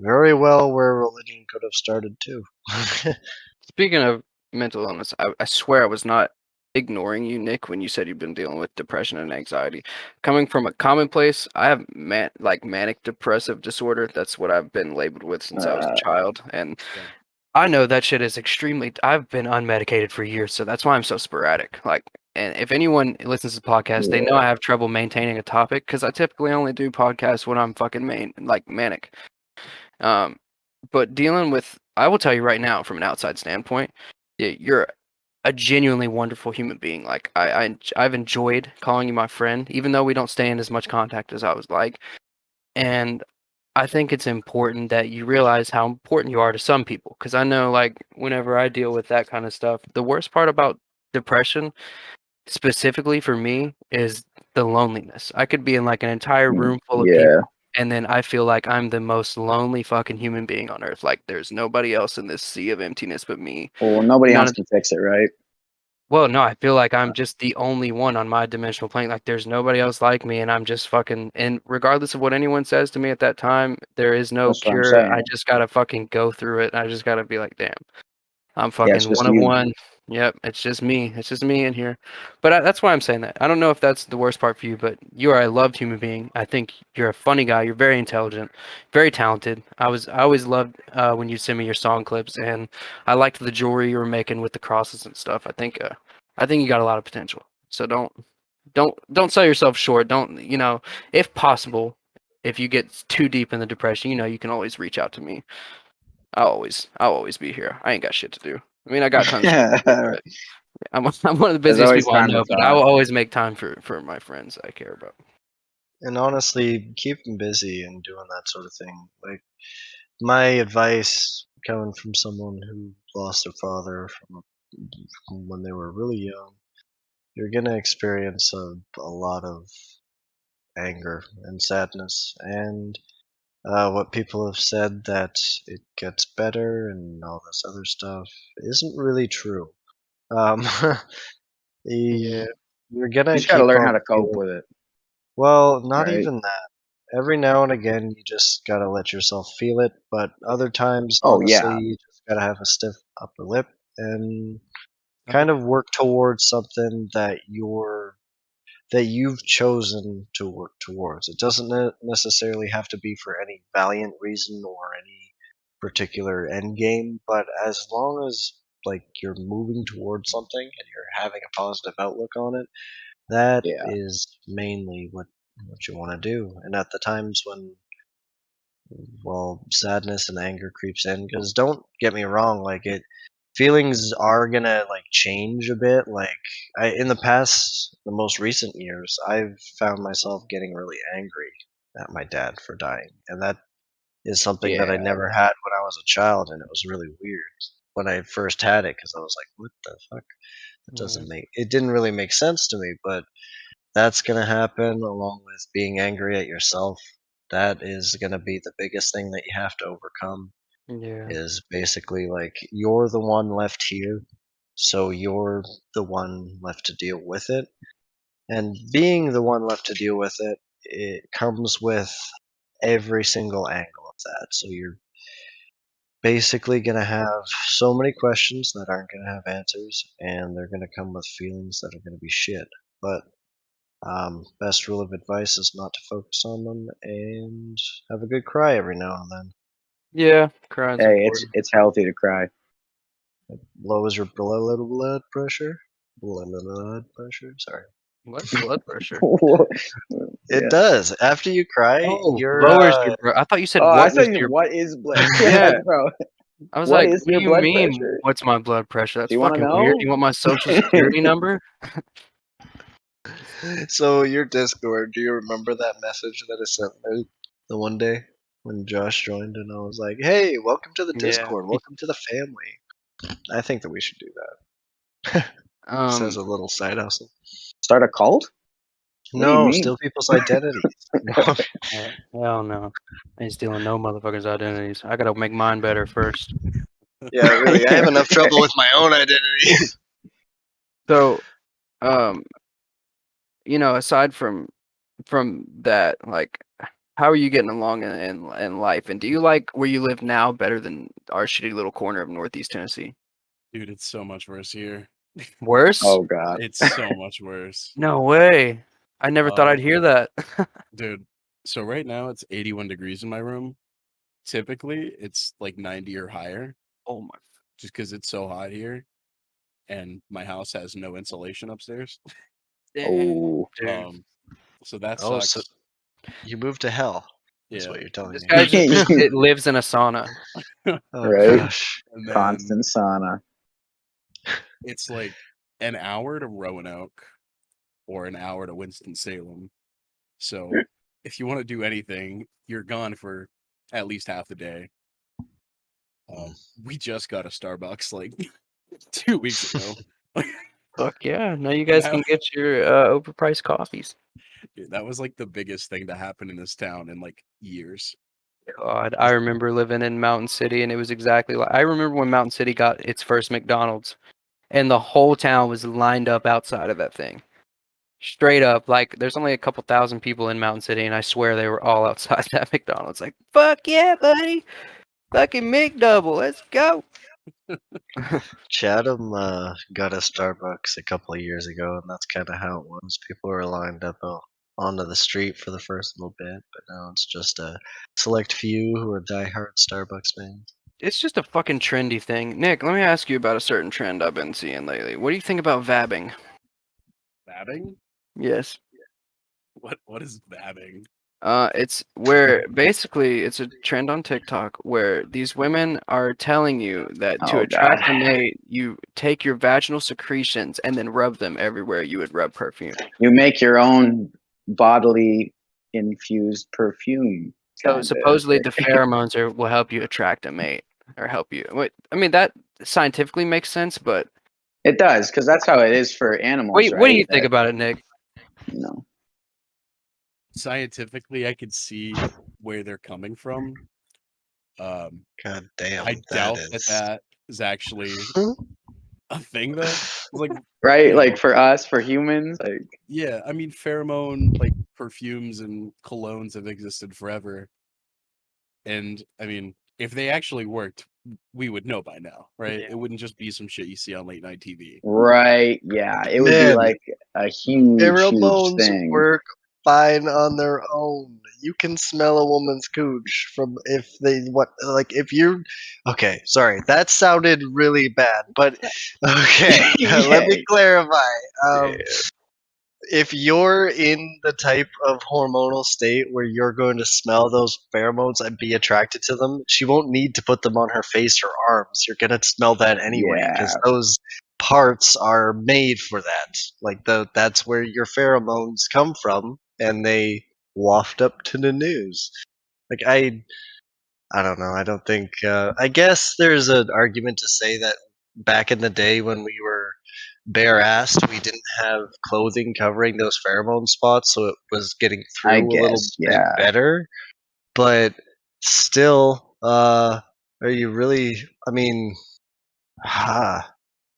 very well where religion could have started too. Speaking of mental illness, I swear I was not ignoring you, Nick, when you said you've been dealing with depression and anxiety. Coming from a commonplace, I have manic depressive disorder. That's what I've been labeled with since I was a child, and Yeah. I know that shit is extremely. I've been unmedicated for years, so that's why I'm so sporadic. Like, and if anyone listens to the podcast, they know I have trouble maintaining a topic because I typically only do podcasts when I'm fucking manic. But dealing with, I will tell you right now, from an outside standpoint, you're a genuinely wonderful human being. Like I've enjoyed calling you my friend, even though we don't stay in as much contact as I was like. And I think it's important that you realize how important you are to some people. Because I know, like, whenever I deal with that kind of stuff, the worst part about depression, specifically for me, is the loneliness. I could be in like an entire room full of Yeah. people, and then I feel like I'm the most lonely fucking human being on earth. Like, there's nobody else in this sea of emptiness but me. Well, nobody None else of can fix it, right? Well, no, I feel like I'm just the only one on my dimensional plane. Like, there's nobody else like me, and I'm just fucking. And regardless of what anyone says to me at that time, there is no That's what I'm cure. I saying. just gotta fucking go through it. I just gotta be like, damn, I'm Yeah, it's fucking just one of you. one. Yep, it's just me. It's just me in here. But that's why I'm saying that. I don't know if that's the worst part for you, but you are a loved human being. I think you're a funny guy. You're very intelligent, very talented. I always loved when you send me your song clips, and I liked the jewelry you were making with the crosses and stuff. I think you got a lot of potential. So don't sell yourself short. Don't, if possible, if you get too deep in the depression, you can always reach out to me. I'll always be here. I ain't got shit to do. I mean, I got tons of shit to do, but I'm one of the There's busiest always people I time to know, but I will talk. always make time for my friends I care about. And honestly, keep them busy and doing that sort of thing. Like my advice coming from someone who lost their father from when they were really young, you're gonna experience a lot of anger and sadness, and what people have said that it gets better and all this other stuff isn't really true. Um, Yeah, you're You gonna just got to keep learn on how to cope feeling. with it, Well, not right? even that. Every now and again, you just gotta let yourself feel it, but other times, Oh honestly, yeah, you just gotta have a stiff upper lip and Uh-huh. kind of work towards something that you've chosen to work towards. It doesn't necessarily have to be for any valiant reason or any particular end game, but as long as like you're moving towards something and you're having a positive outlook on it, that yeah, is mainly what you want to do. And at the times when, well, sadness and anger creeps in, because don't get me wrong, like it feelings are gonna like change a bit. Like in the past, the most recent years, I've found myself getting really angry at my dad for dying, and that is something that I yeah, never had when I was a child, and it was really weird when I first had it because I was like, what the fuck? yeah, It didn't really make sense to me, but that's gonna happen along with being angry at yourself. That is gonna be the biggest thing that you have to overcome, yeah, is basically like you're the one left here, so you're the one left to deal with it. And being the one left to deal with it, it comes with every single angle of that. So you're basically going to have so many questions that aren't going to have answers, and they're going to come with feelings that are going to be shit. But best rule of advice is not to focus on them and have a good cry every now and then. yeah. Crying's hey, important. it's healthy to cry. Lowers your blood pressure. Blood pressure. Sorry. What blood pressure? It Yeah. does. After you cry, Oh, you're lowers your. I thought you said Oh, I what said, was your. what is blood? Yeah, Yeah, bro. I was What like, is what your do you blood mean, pressure? what's my blood pressure? That's Do you wanna fucking weird. know? You want my social security number? So your Discord, do you remember that message that I sent out the one day when Josh joined and I was like, "Hey, welcome to the Yeah. Discord. Welcome to the family." I think that we should do that. Just as a little side hustle. Start a cult? What do you No, mean? steal people's identities. No. Hell no. I ain't stealing no motherfuckers' identities. I gotta make mine better first. Yeah, really. I have enough trouble with my own identity. So, aside from that, like, how are you getting along in life? And do you like where you live now better than our shitty little corner of Northeast Tennessee? Dude, it's so much worse here. Worse? Oh god. It's so much worse. No way. I never thought I'd hear that. Dude, so right now it's 81 degrees in my room. Typically, it's like 90 or higher, Oh my. just because it's so hot here, and my house has no insulation upstairs. Oh. Dude. So that Oh, sucks. so you moved to hell. That's Yeah. what you're telling This me. guy just it lives in a sauna. Oh Right? gosh. And then Constant sauna. it's like an hour to Roanoke or an hour to Winston-Salem. So if you want to do anything, you're gone for at least half the day. We just got a Starbucks like 2 weeks ago. Fuck yeah. Now you guys can get your overpriced coffees. Dude, that was like the biggest thing to happen in this town in like years. God, I remember living in Mountain City and it was exactly like I remember when Mountain City got its first McDonald's and the whole town was lined up outside of that thing. Straight up, like there's only a couple thousand people in Mountain City and I swear they were all outside that McDonald's. Like, fuck yeah, buddy. Fucking McDouble, let's go. Chatham got a Starbucks a couple of years ago, and that's kind of how it was. People were lined up onto the street for the first little bit, but now it's just a select few who are diehard Starbucks fans. It's just a fucking trendy thing. Nick, let me ask you about a certain trend I've been seeing lately. What do you think about vabbing? Vabbing? Yes. What is vabbing? It's where basically it's a trend on TikTok where these women are telling you that to Oh, attract God. a mate, you take your vaginal secretions and then rub them everywhere you would rub perfume. You make your own bodily infused perfume. So kinda supposedly the thing. pheromones will help you attract a mate or help you. Wait, I mean that scientifically makes sense, but It does, because that's how it is for animals, wait, right? what do you think about it, Nick? You know. Scientifically, I could see where they're coming from. God damn, I doubt is. that is actually a thing, though. It's like, Right? you Like know, for us, for humans, like yeah, I mean, pheromone like perfumes and colognes have existed forever, and I mean, if they actually worked, we would know by now, right? Yeah. It wouldn't just be some shit you see on late night TV. right, yeah. It would be Man, like a huge pheromones thing. work fine on their own. You can smell a woman's cooch from if they if you. Okay, sorry, that sounded really bad, but okay, let me Yeah. clarify. Yeah. If you're in the type of hormonal state where you're going to smell those pheromones and be attracted to them, she won't need to put them on her face or arms. You're gonna smell that anyway because Yeah. those parts are made for that. That's where your pheromones come from, and they waft up to the news. Like I don't know. I don't think. I guess there's an argument to say that back in the day when we were bare-assed, we didn't have clothing covering those pheromone spots, so it was getting I through a little guess, bit yeah. better. But still, are you really? I mean, ah,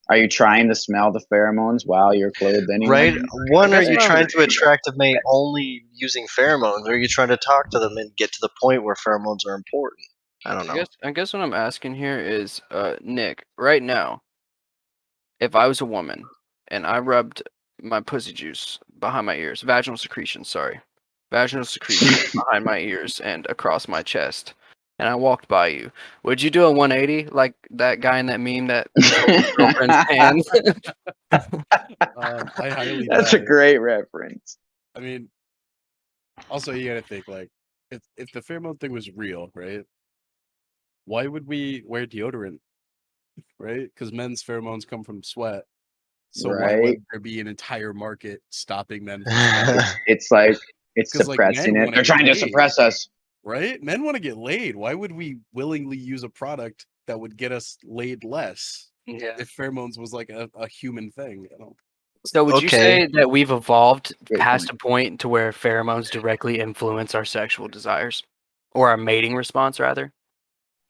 Are you trying to smell the pheromones while you're clothed anyway? right? One, are guess you what I'm- trying to attract a mate only using pheromones, or are you trying to talk to them and get to the point where pheromones are important? I don't know. I guess what I'm asking here is, Nick, right now, if I was a woman and I rubbed my pussy juice behind my ears, vaginal secretion, sorry, vaginal secretion behind my ears and across my chest, and I walked by you, would you do a 180 like that guy in that meme that held his girlfriend's hand? I highly That's doubt a it. great reference. I mean, also you gotta think like if the pheromone thing was real, right? why would we wear deodorant, right? Because men's pheromones come from sweat. So why Right. would there be an entire market stopping men from sweating? It's like it's 'Cause, like, men suppressing it. wanna They're trying to get suppress us. Right? Men want to get laid. Why would we willingly use a product that would get us laid less Yeah. if pheromones was like a human thing? So would you Okay. say that we've evolved Great past point. a point to where pheromones directly influence our sexual desires? Or our mating response, rather?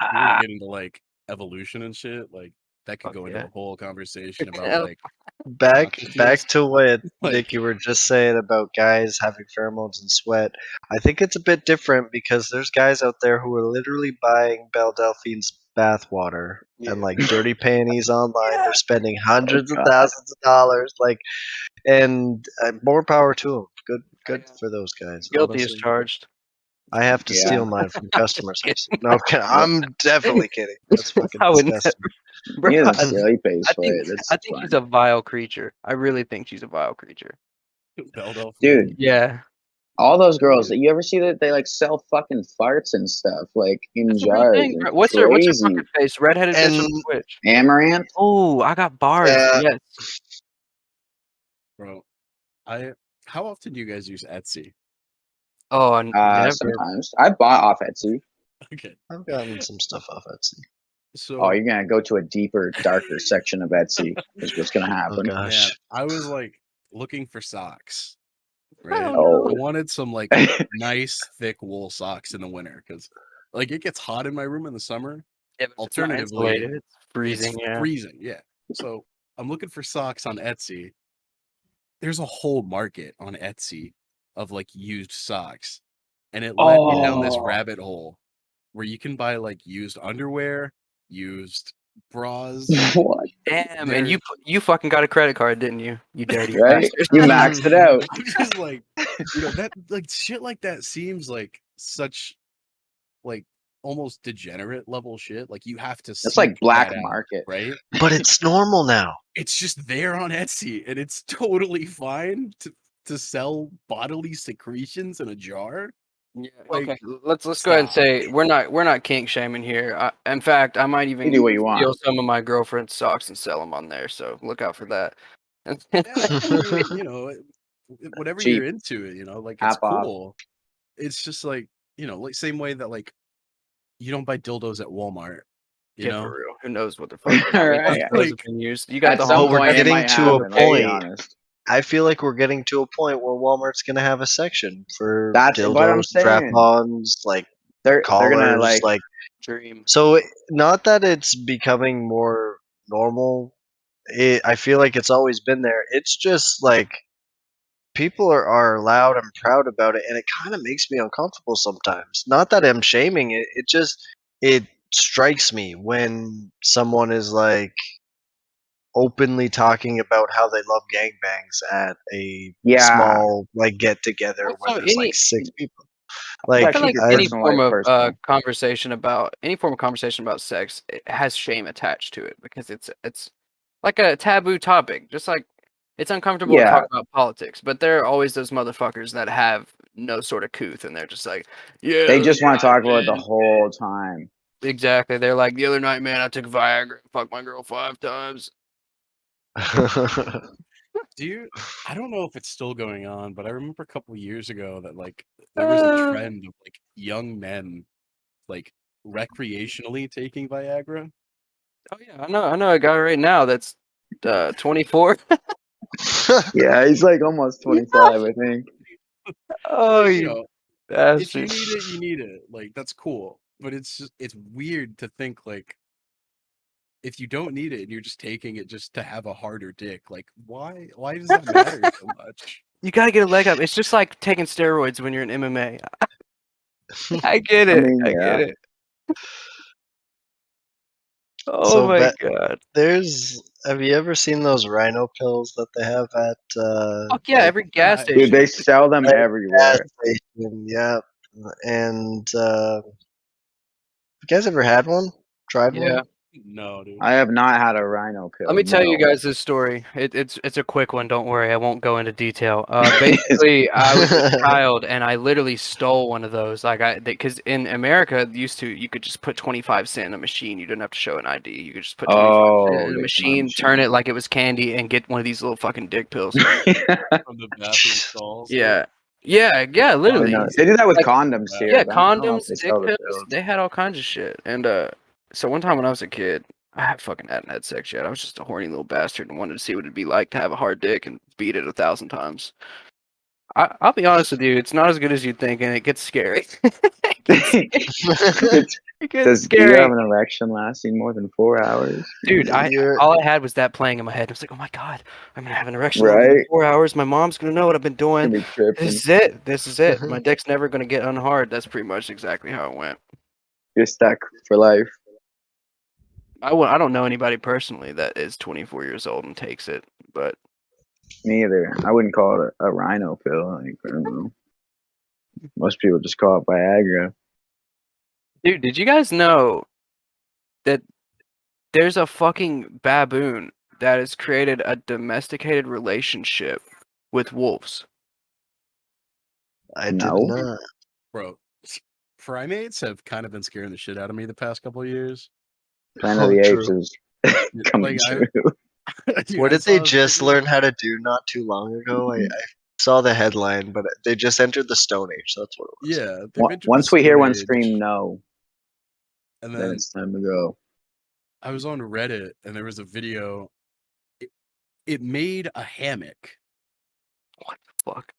We would get into like evolution and shit. Like that could Fuck go into yeah. a whole conversation about Yeah. like Back consciousness. to what Like- Nick you were just saying about guys having pheromones and sweat. I think it's a bit different because there's guys out there who are literally buying Belle Delphine's bathwater and like dirty panties online. They're spending hundreds of God. thousands of dollars, like, and more power to them. Good Yeah. for those guys. Guilty as Honestly, charged. I have to Yeah. steal mine from customers. No, I'm definitely kidding. That's fucking I would disgusting. Bro, He I, doesn't steal. He pays I for think it. That's I think fine. she's a vile creature. I really think she's a vile creature. Belle Delphine. Dude, Yeah. all those girls that you ever see that they like sell fucking farts and stuff like in That's a real jars. thing, It's bro. What's her crazy. fucking face? Redheaded bitch on And Twitch. Amaranth. Oh, I got bars. Yes. Bro, how often do you guys use Etsy? Oh, never. Sometimes I bought off Etsy. Okay. I've gotten some stuff off Etsy. So Oh, you're gonna go to a deeper, darker section of Etsy. Is what's gonna Oh happen. man, gosh. I was like looking for socks. Right? Oh, I no. wanted some like nice thick wool socks in the winter because like it gets hot in my room in the summer. Yeah, but it's not Alternatively, insulated. It's freezing. it's Yeah. freezing. Yeah. So I'm looking for socks on Etsy. There's a whole market on Etsy of like used socks, and it led me down this Oh. rabbit hole where you can buy like used underwear, used bras. What? Damn, There- and you fucking got a credit card, didn't you? You dirty Right? bastard. You maxed it out. I'm just like, that like shit like that seems like such like almost degenerate level shit. Like you have to. It's like seek black that out, market. right? But it's normal now. It's just there on Etsy, and it's totally fine to sell bodily secretions in a jar. Yeah, Like, okay, let's go ahead and stop. say we're not kink shaming here. In fact, I might even You do what you steal want. some of my girlfriend's socks and sell them on there. So look out for that. Yeah, I mean, whatever Cheap. you're into, like it's App off. cool. It's just like like same way that like you don't buy dildos at Walmart. You Yeah, know, for real. Who knows what the fuck? Right. Those have Like, been used. You got At the some whole. we're point, it getting might to a happen, let's be point. honest. I feel like we're getting to a point where Walmart's gonna have a section for That's what I'm dildos, saying. strap-ons, like They're collars, gonna like Dream. So not that it's becoming more normal. I feel like it's always been there. It's just like people are loud and proud about it, and it kind of makes me uncomfortable sometimes. Not that I'm shaming it. It strikes me when someone is like openly talking about how they love gangbangs at a Yeah. small like get together Well, where so there's any- like 6 people. It's Like I feel like keep your any personal form life of personal. conversation about sex it has shame attached to it because it's like a taboo topic. Just like it's uncomfortable to Yeah. talk about politics, but there are always those motherfuckers that have no sort of couth, and they're just like, yeah, They just want to talk about it the man. whole time. Exactly. They're like, the other night, man, I took Viagra, fucked my girl 5 times. I don't know if it's still going on, but I remember a couple years ago that like there was a trend of like young men like recreationally taking Viagra. Oh yeah, I know a guy right now that's 24. Yeah, he's like almost 25, I think. Oh, You you know, if you bastard. need it, you need it. Like that's cool. But it's weird to think like if you don't need it and you're just taking it just to have a harder dick, like why does that matter so much? You gotta get a leg up. It's just like taking steroids when you're in MMA. I get I it. mean, I yeah. get it. Oh So my god. have you ever seen those Rhino pills that they have at Fuck yeah, like, every gas Yeah, station. Dude, they sell them gas everywhere. station? Yeah. And you guys ever had one? Tried Yeah. one? No, dude. I have not had a rhino pill. Let me tell you no. guys this story. It's a quick one. Don't worry, I won't go into detail. Basically, I was a child and I literally stole one of those. Because in America, you could just put 25 cents in a machine. You didn't have to show an ID. You could just put 25 cents in a the machine, turn it like it was candy, and get one of these little fucking dick pills. From the bathroom stalls. Yeah, literally. They do that with Like, condoms too. Yeah, but I don't know if condoms, they dick sell the pills. They had all kinds of shit. And so one time when I was a kid, I hadn't had sex yet. I was just a horny little bastard and wanted to see what it'd be like to have a hard dick and beat it 1,000 times. I'll be honest with you, it's not as good as you'd think, and it gets scary. It gets Do you scary. have an erection lasting more than 4 hours? Dude, You're- all I had was that playing in my head. I was like, oh my god, I'm gonna have an erection in Right? 4 hours. My mom's gonna know what I've been doing. Gonna be tripping. This is it. This is it. My dick's never gonna get unhard. That's pretty much exactly how it went. You're stuck for life. I don't know anybody personally that is 24 years old and takes it, but Me either. I wouldn't call it a rhino pill. Like, I don't know. Most people just call it Viagra. dude, did you guys know that there's a fucking baboon that has created a domesticated relationship with wolves? I did No. not. Bro, primates have kind of been scaring the shit out of me the past couple of years. Planet of Oh, the true. Apes is coming Like, true. Dude, What I did they saw this just video- learn how to do not too long ago? I saw the headline, but they just entered the Stone Age. So that's what it was. Yeah. they've entered the Once we hear Stone one Age, scream no, and then then it's time to go. I was on Reddit and there was a video. It made a hammock. What the fuck?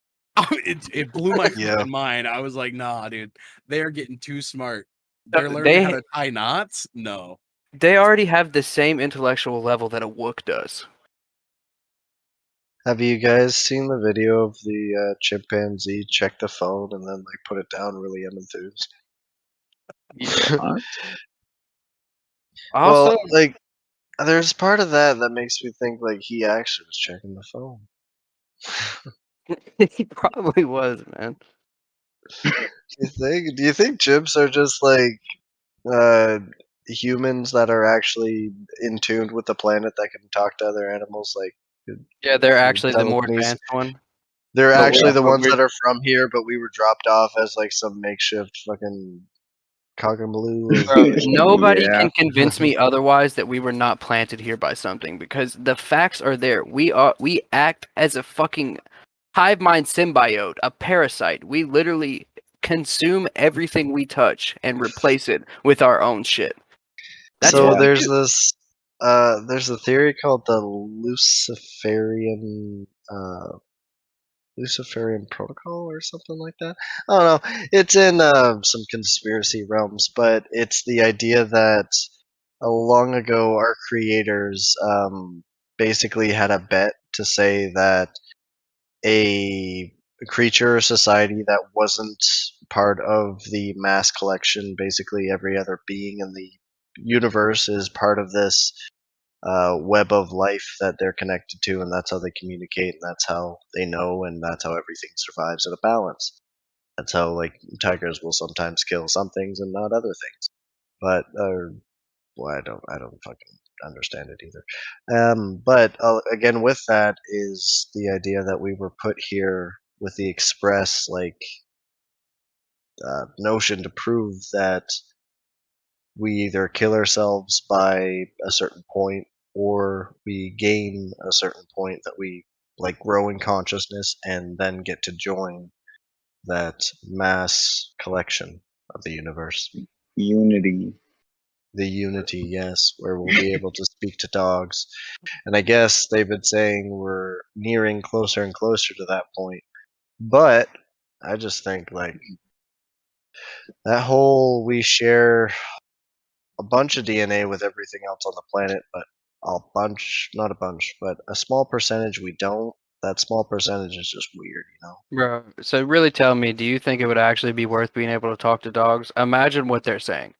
It blew my Yeah. fucking mind. I was like, nah, dude, they are getting too smart. They're They- learning how to tie knots? No. They already have the same intellectual level that a wook does. Have you guys seen the video of the chimpanzee check the phone and then like put it down really unenthused? What? Also, Well, like there's part of that that makes me think like he actually was checking the phone. he probably was, man. Do you think chimps are just like uh humans that are actually in tune with the planet that can talk to other animals like Yeah, they're actually the more telekinesis? advanced one. They're But actually the but ones we're- that are from here, but we were dropped off as like some makeshift fucking cockamaloo. Bro, nobody Yeah. can convince me otherwise that we were not planted here by something, because the facts are there. We act as a fucking hive mind symbiote, a parasite. We literally consume everything we touch and replace it with our own shit. That's So what we there's do. this there's a theory called the Luciferian protocol or something like that. I don't know. It's in some conspiracy realms, but it's the idea that long ago our creators basically had a bet to say that a creature or society that wasn't part of the mass collection, basically every other being in the universe is part of this web of life that they're connected to, and that's how they communicate, and that's how they know, and that's how everything survives at a balance. That's how like tigers will sometimes kill some things and not other things. But well, I don't fucking understand it either. But again, with that is the idea that we were put here with the express like notion to prove that we either kill ourselves by a certain point or we gain a certain point that we like grow in consciousness and then get to join that mass collection of the universe. Unity. The unity, yes, where we'll be able to speak to dogs. And I guess they've been saying we're nearing closer and closer to that point. But I just think like that whole we share a bunch of DNA with everything else on the planet, but not a bunch, but a small percentage we don't. That small percentage is just weird, you know? Bro, so really tell me, do you think it would actually be worth being able to talk to dogs? Imagine what they're saying.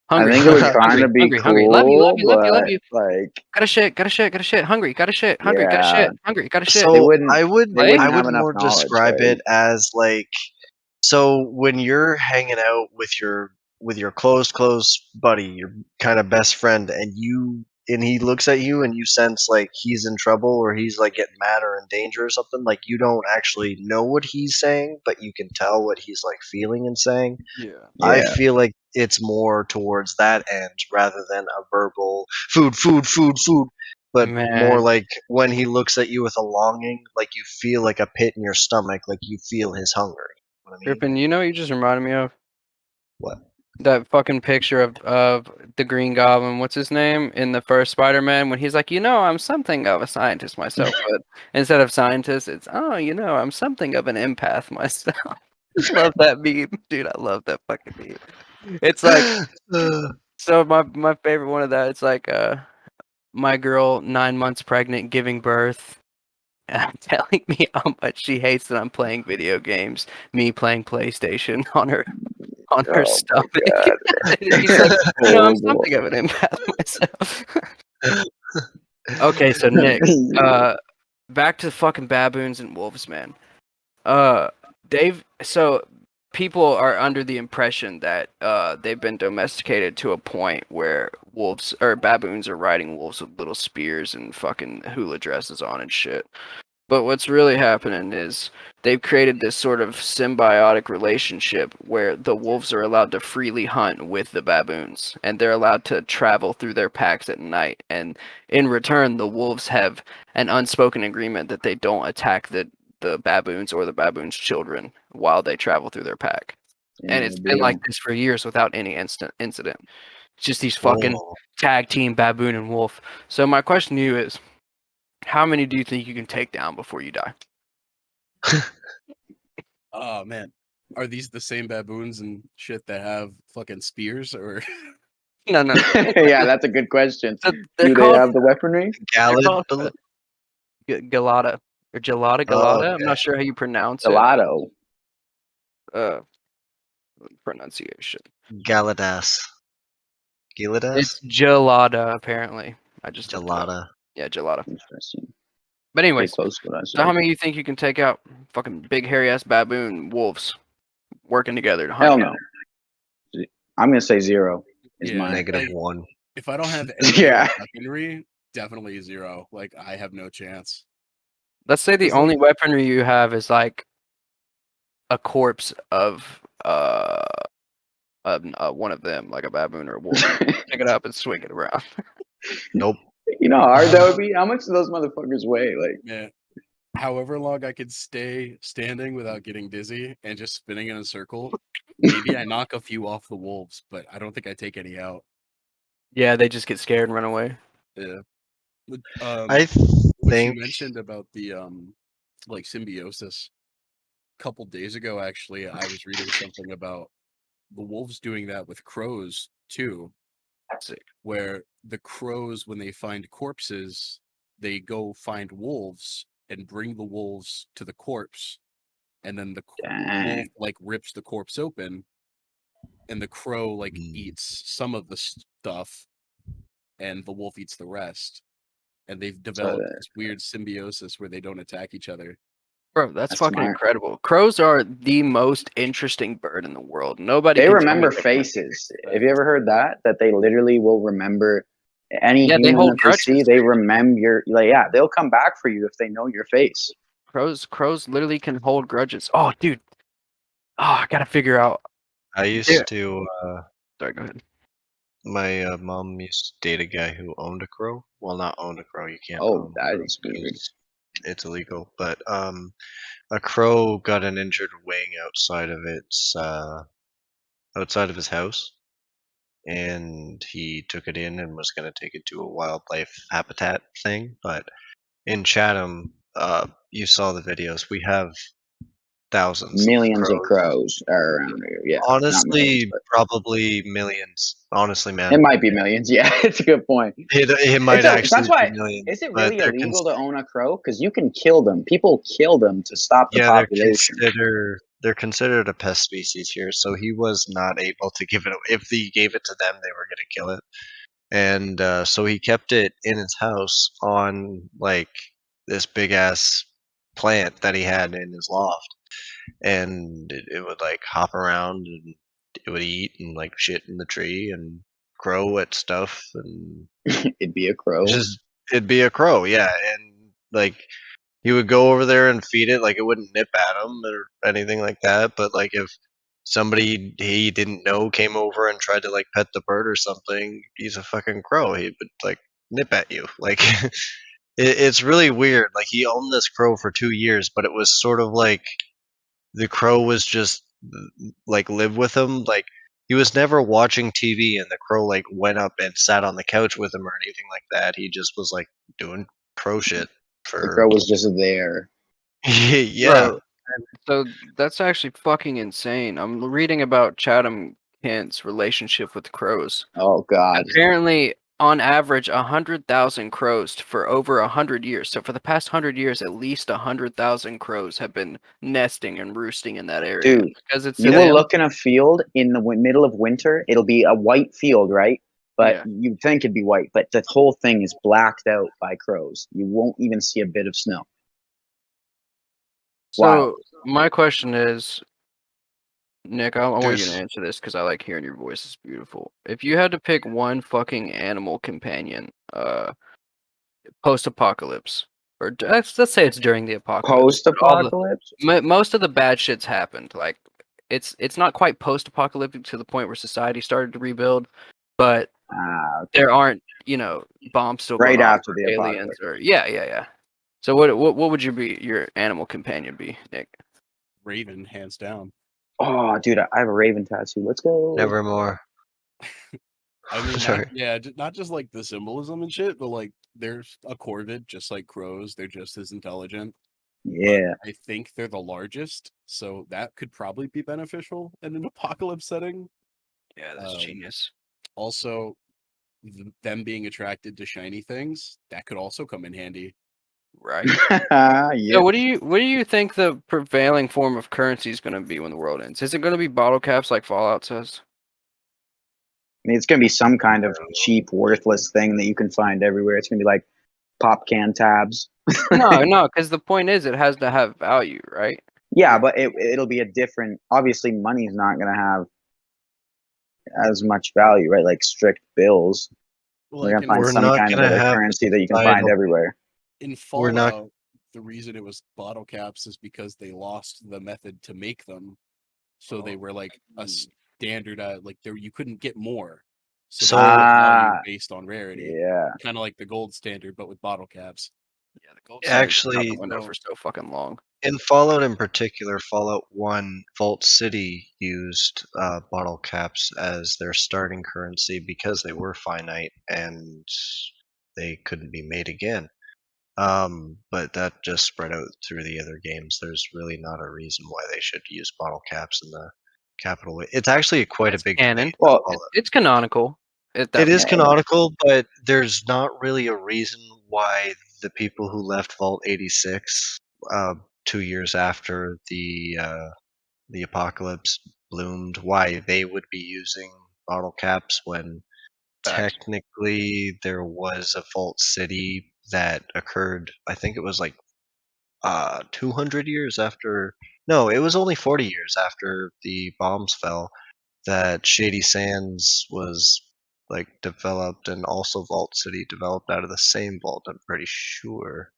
Hungry, I think it would hungry, kind of be hungry, cool, hungry. Love you, love you, love you, love but, you. like, Gotta shit, gotta shit, gotta shit. Hungry, gotta shit, hungry, gotta Yeah. shit, hungry, gotta shit. So They wouldn't- I would they wouldn't I have would enough more knowledge, describe right? it as like so when you're hanging out with your with your close buddy, your kind of best friend, and he looks at you and you sense like he's in trouble or he's like getting mad or in danger or something, like you don't actually know what he's saying, but you can tell what he's like feeling and saying. Yeah. I Yeah. feel like it's more towards that end rather than a verbal food, but more Man. like when he looks at you with a longing, like you feel like a pit in your stomach, like you feel his hunger. You know what I mean? Griffin, you know what you just reminded me of? What? That fucking picture of the Green Goblin, what's his name, in the first Spider-Man, when he's like, I'm something of a scientist myself, but instead of scientist, it's, I'm something of an empath myself. Love that meme. Dude, I love that fucking meme. It's like, so my favorite one of that, it's like, my girl, 9 months pregnant, giving birth, telling me how much she hates that I'm playing video games, me playing PlayStation on her stomach. He's like, I'm Horrible. something of an empath myself. Okay, so Nick, back to the fucking baboons and wolves, man. So people are under the impression that they've been domesticated to a point where wolves or baboons are riding wolves with little spears and fucking hula dresses on and shit. But what's really happening is they've created this sort of symbiotic relationship where the wolves are allowed to freely hunt with the baboons, and they're allowed to travel through their packs at night. And in return, the wolves have an unspoken agreement that they don't attack the baboons or the baboons' children while they travel through their pack. And it's been like this for years without any incident. It's just these fucking Whoa. tag team baboon and wolf. So my question to you is, how many do you think you can take down before you die? Oh man, are these the same baboons and shit that have fucking spears or? No. Yeah, that's a good question. So Do they're they called have the weaponry? Galad. Galata or Gelada. Oh, I'm not sure how you pronounce Gelato. it. Pronunciation. Galadas. Giladas? It's gelada, apparently. I just looked it up. Gelada. Yeah, gelada. Interesting. But Pretty anyways, close to what I so said. how many you think you can take out? Fucking big hairy ass baboon wolves working together to hunt. Hell no. I'm gonna say 0 is Yeah, mine. -1. If I don't have any Yeah. weaponry, definitely 0. Like I have no chance. Let's say the It's like- only weaponry you have is like a corpse of one of them, like a baboon or a wolf. Pick it up and swing it around. Nope. You know how hard that would be? How much do those motherfuckers weigh? Like, Yeah. However long I could stay standing without getting dizzy and just spinning in a circle, maybe I knock a few off the wolves, but I don't think I take any out. Yeah, they just get scared and run away. Yeah. I What you think mentioned about the like symbiosis. A couple days ago, actually, I was reading something about the wolves doing that with crows too, Sick. where the crows, when they find corpses, they go find wolves and bring the wolves to the corpse, and then the wolf dang. like rips the corpse open, and the crow like Mm. eats some of the stuff, and the wolf eats the rest. And they've developed this weird symbiosis where they don't attack each other. Bro, that's fucking smart. incredible. Crows are the most interesting bird in the world. Nobody They can tell me remember they can't. faces. Have you ever heard that? That they literally will remember any Yeah, they human hold that they see. grudges. They remember your, like, yeah, they'll come back for you if they know your face. Crows literally can hold grudges. Oh, dude. Oh, I gotta figure out. I used Yeah. to. Sorry, go ahead. My mom used to date a guy who owned a crow. Well, not owned a crow. You can't Oh, own that crows is weird. because it's illegal. But a crow got an injured wing outside of his house, and he took it in and was going to take it to a wildlife habitat thing. But in Chatham, you saw the videos. We have thousands Millions of of crows are around here. Yeah, not millions, Honestly, but probably millions. Honestly, man, it might be millions. Yeah, it's a good point. it might actually That's why. be millions. Is it but really they're illegal to own a crow? Because you can kill them. People kill them to stop the Yeah, population. they're considered a pest species here. So he was not able to give it. If he gave it to them, they were gonna kill it. And so he kept it in his house on like this big ass plant that he had in his loft, and it would like hop around and it would eat and like shit in the tree and crow at stuff, and It'd be a crow. it'd be a crow, yeah, and like he would go over there and feed it, like it wouldn't nip at him or anything like that, but like if somebody he didn't know came over and tried to like pet the bird or something, he's a fucking crow. He would like nip at you. Like it's really weird. Like he owned this crow for 2 years, but it was sort of like the crow was just like live with him. Like he was never watching TV, and the crow like went up and sat on the couch with him or anything like that. He just was like doing crow shit The for crow was just there. yeah. Bro, so that's actually fucking insane. I'm reading about Chatham Kent's relationship with crows. Oh God. Apparently, on average, 100,000 crows for over 100 years. So for the past 100 years, at least 100,000 crows have been nesting and roosting in that area. Dude, Because it's You in will the- look in a field in the middle of winter. It'll be a white field, right? But Yeah. you'd think it'd be white, but the whole thing is blacked out by crows. You won't even see a bit of snow. So Wow. my question is, Nick, I want you There's- to answer this because I like hearing your voice. It's beautiful. If you had to pick one fucking animal companion, post-apocalypse, or let's say it's during the apocalypse. but all the- Post-apocalypse? most of the bad shit's happened. Like it's not quite post-apocalyptic to the point where society started to rebuild, but there aren't bombs still Right going off after or the aliens apocalypse. or yeah. So what would your animal companion be, Nick? Raven, hands down. Oh, dude, I have a raven tattoo. Let's go. Nevermore. I mean, Sorry. not just like the symbolism and shit, but like there's a corvid, just like crows. They're just as intelligent. but Yeah. I think they're the largest, so that could probably be beneficial in an apocalypse setting. Yeah, that's Um, genius. Also, them being attracted to shiny things, that could also come in handy. Right. Yeah. So what do you think the prevailing form of currency is going to be when the world ends? Is it going to be bottle caps like Fallout says? I mean, it's gonna be some kind of cheap, worthless thing that you can find everywhere. It's gonna be like pop can tabs. No, because the point is it has to have value, right? Yeah, but it'll be a different. Obviously, money's not gonna have as much value, right? Like strict bills. We're gonna find We're some not kind of gonna other have currency that you can societal- find everywhere. In We're Fallout, not- the reason it was bottle caps is because they lost the method to make them, so they were like a standard. Like you couldn't get more, so So- they were value Ah, based on rarity, Yeah. kind of like the gold standard, but with bottle caps. Yeah, the gold Actually, out the window for so fucking long. In Fallout in particular, Fallout 1, Vault City used bottle caps as their starting currency because they were finite and they couldn't be made again. But that just spread out through the other games. There's really not a reason why they should use bottle caps in the capital. It's actually quite It's a big canon. debate in Well, Fallout. It's canonical. It is point. canonical, but there's not really a reason why the people who left Vault 86 2 years after the apocalypse bloomed, why they would be using bottle caps when Facts. technically there was a Vault City that occurred. I think it was like 200 years after. No, it was only 40 years after the bombs fell that Shady Sands was like developed, and also Vault City developed out of the same vault, I'm pretty sure.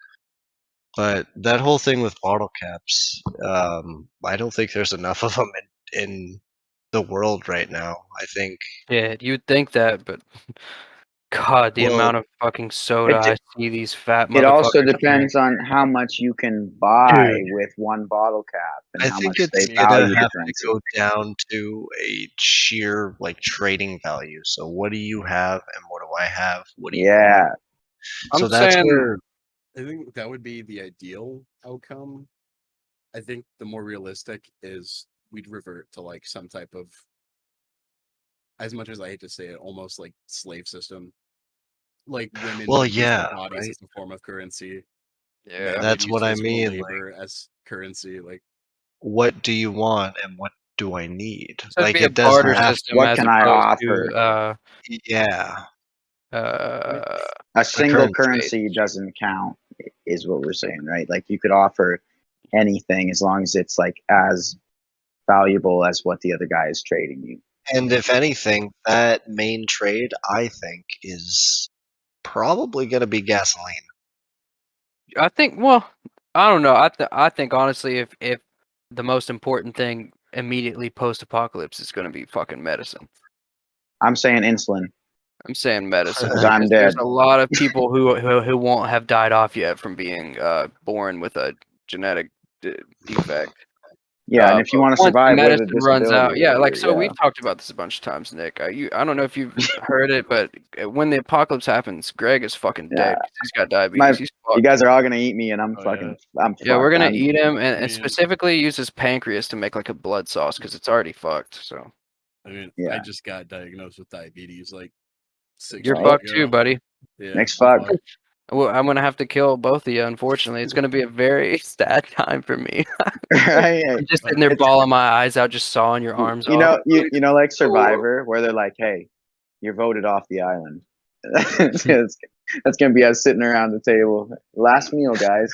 But that whole thing with bottle caps, I don't think there's enough of them in the world right now. I think Yeah, you'd think that, but God, the Well, amount of fucking soda it- I see these fat motherfuckers. It also drink. depends on how much you can buy Dude. with one bottle cap and I how think much it's they gonna value the have currency. to go down to a sheer like trading value. So what do you have, and what do I have? What do you Yeah. So I'm that's saying- where I think that would be the ideal outcome. I think the more realistic is we'd revert to like some type of, as much as I hate to say it, almost like slave system. Like women Well, would use their yeah, bodies right? as a form of currency. Yeah. men would That's use what I physical mean, Labor as currency, like what do you want and what do I need? So it'd Like be a it doesn't barter have system What as can I opposed offer? yeah. A single currency. currency doesn't count, is what we're saying, right? Like you could offer anything as long as it's like as valuable as what the other guy is trading you. And if anything, that main trade, I think, is probably going to be gasoline. I think. Well, I don't know. I think honestly, if the most important thing immediately post-apocalypse is going to be fucking medicine. I'm saying insulin. I'm saying medicine. 'Cause I'm because there's dead. a lot of people who won't have died off yet from being born with a genetic defect. Yeah, and if you But want to once the survive with a medicine runs disability, out, or yeah, like whatever, so we've talked about this a bunch of times, Nick. I don't know if you've heard it, but when the apocalypse happens, Greg is fucking Yeah. dead. 'Cause he's got diabetes. He's you fucked. guys are all gonna eat me, and I'm Oh, fucking, yeah. I'm Yeah, we're fucked. gonna I'm- eat him, and mean- specifically use his pancreas to make like a blood sauce because it's already fucked. So I mean, Yeah. I just got diagnosed with diabetes like 6 you're months fucked ago. too, buddy. Yeah, Next I'm fuck. fucked. Well, I'm gonna have to kill both of you. Unfortunately, it's gonna be a very sad time for me. Right? I'm just sitting there bawling my eyes out, just sawing your arms You off. know, you know, like Survivor, where they're like, "Hey, you're voted off the island." That's gonna be us sitting around the table. Last meal, guys.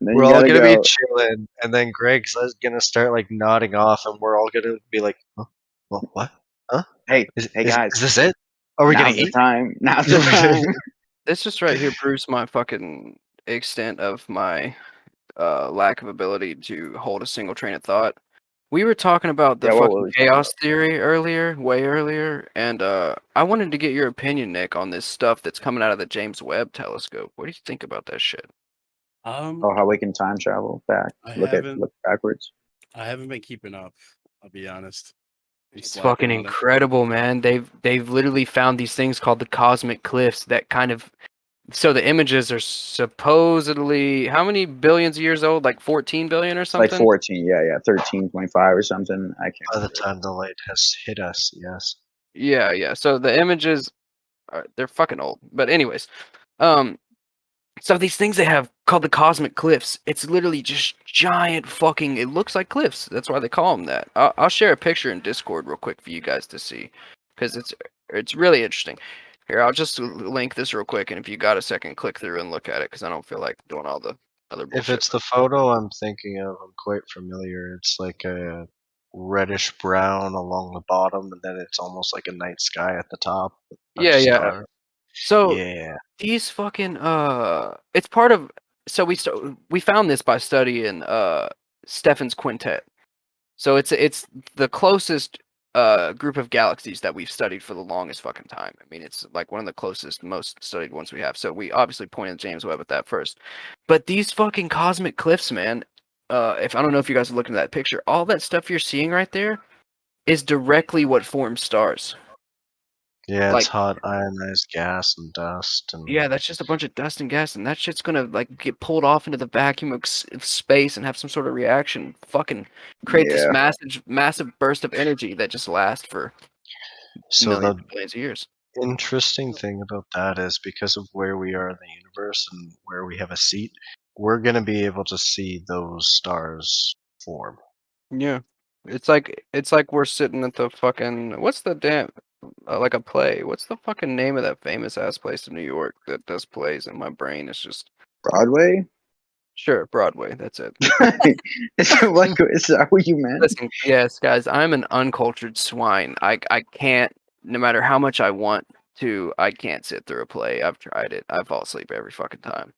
And then We're you all gotta gonna go. be chilling, and then Greg's gonna start like nodding off, and we're all gonna be like, "Huh? Well, what? Huh? Hey, Is, hey is, guys, is this it? Are we gonna now's the eat?" time. Now's the time. This just right here proves my fucking extent of my lack of ability to hold a single train of thought. We were talking about the Yeah, what fucking were we talking chaos theory way earlier, and I wanted to get your opinion, Nick, on this stuff that's coming out of the James Webb telescope. What do you think about that shit? Oh, how we can time travel back? I Look haven't- backwards. I haven't been keeping up. I'll be honest. I'm It's slacking fucking on it. incredible, man. They've literally found these things called the cosmic cliffs that kind of. So the images are supposedly how many billions of years old? Like 14 billion or something? Like 14, yeah, 13.5 or something. I can't. By the remember. time the light has hit us, yes. Yeah. So the images they're fucking old. But anyways, so these things they have called the cosmic cliffs. It's literally just giant fucking. It looks like cliffs. That's why they call them that. I'll share a picture in Discord real quick for you guys to see, because it's really interesting. Here, I'll just link this real quick, and if you got a second, click through and look at it, because I don't feel like doing all the other bullshit. If it's the photo I'm thinking of, I'm quite familiar. It's like a reddish brown along the bottom, and then it's almost like a night sky at the top. with a bunch of Yeah. stars. So Yeah. these fucking it's part of. So we found this by studying Stephan's quintet. So it's the closest group of galaxies that we've studied for the longest fucking time. I mean, it's like one of the closest, most studied ones we have. So we obviously pointed James Webb at that first. But these fucking cosmic cliffs, man. If I don't know if you guys are looking at that picture, all that stuff you're seeing right there is directly what forms stars. Yeah, Like- it's hot ionized gas and dust, and Yeah, that's just a bunch of dust and gas, and that shit's gonna like get pulled off into the vacuum of space and have some sort of reaction. Fucking create this Yeah. massive burst of energy that just lasts for so millions, the billions of years. interesting thing about that is because of where we are in the universe and where we have a seat, we're gonna be able to see those stars form. Yeah, it's like we're sitting at the fucking what's the damn like a play. What's the fucking name of that famous ass place in New York that does plays? And my brain is just Broadway? sure Broadway. That's it. Is that what you meant? Listen, yes, guys, I'm an uncultured swine. I can't, no matter how much I want to, I can't sit through a play. I've tried it. I fall asleep every fucking time.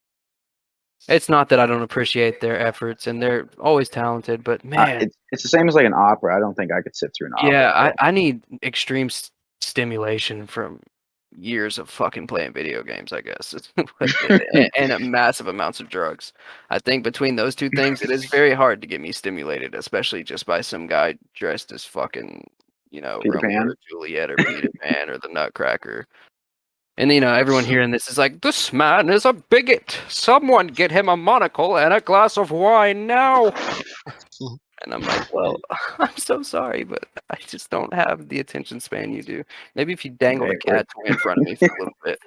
It's not that I don't appreciate their efforts, and they're always talented, but man, It's the same as like an opera. I don't think I could sit through an opera. yeah, I need extreme stimulation from years of fucking playing video games, I guess, and massive amounts of drugs. I think between those two things, it is very hard to get me stimulated, especially just by some guy dressed as fucking, Peter Romeo Pan? or Juliet or Peter Pan or the Nutcracker. And everyone hearing this is like, this man is a bigot. Someone get him a monocle and a glass of wine now. And I'm like, well, I'm so sorry, but I just don't have the attention span you do. Maybe if you dangled a cat toy in front of me for a little bit.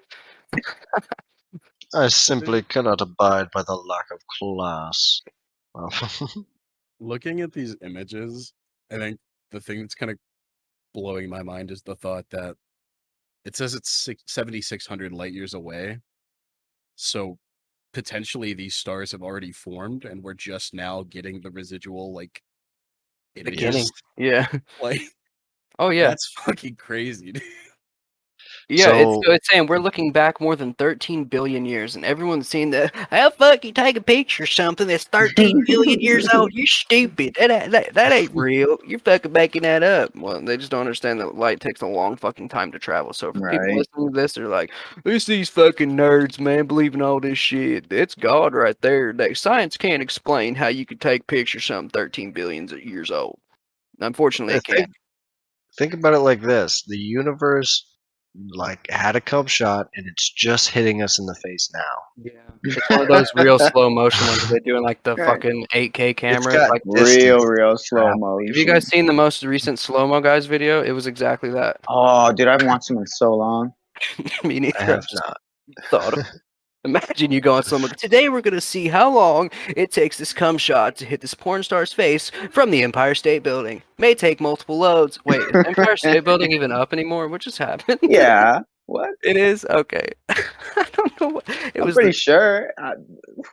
I simply cannot abide by the lack of class. Looking at these images, I think the thing that's kind of blowing my mind is the thought that it says it's 7,600 light years away. So potentially these stars have already formed, and we're just now getting the residual like It Beginning. is. Yeah. Like, Oh yeah. that's fucking crazy, dude. Yeah, it's So so it's saying we're looking back more than 13 billion years, and everyone's seen that. How fuck you take a picture of something that's 13 billion years old? You stupid. That ain't real. You're fucking making that up. Well, they just don't understand that light takes a long fucking time to travel. So for people Right. listening to this, they're like, "It's these fucking nerds, man, believing all this shit. It's God right there. Science can't explain how you could take pictures of something 13 billion years old. Unfortunately, it think can." think about it like this: the universe like had a cum shot, and it's just hitting us in the face now. Yeah, it's one of those real slow motion ones where they do in like the Right. fucking 8K It's cameras. got Like, distance. Real slow have you motion. guys seen the most recent slow mo guys video? It was exactly that. Oh, dude, I haven't watched them in so long. Me neither. I have just not. thought of. Imagine you going slow mo. Today we're gonna see how long it takes this cum shot to hit this porn star's face from the Empire State Building. May take multiple loads. Wait, is the Empire State Building even up anymore? What just happened? Yeah. What? It is okay. I don't know what it I'm was. pretty sure.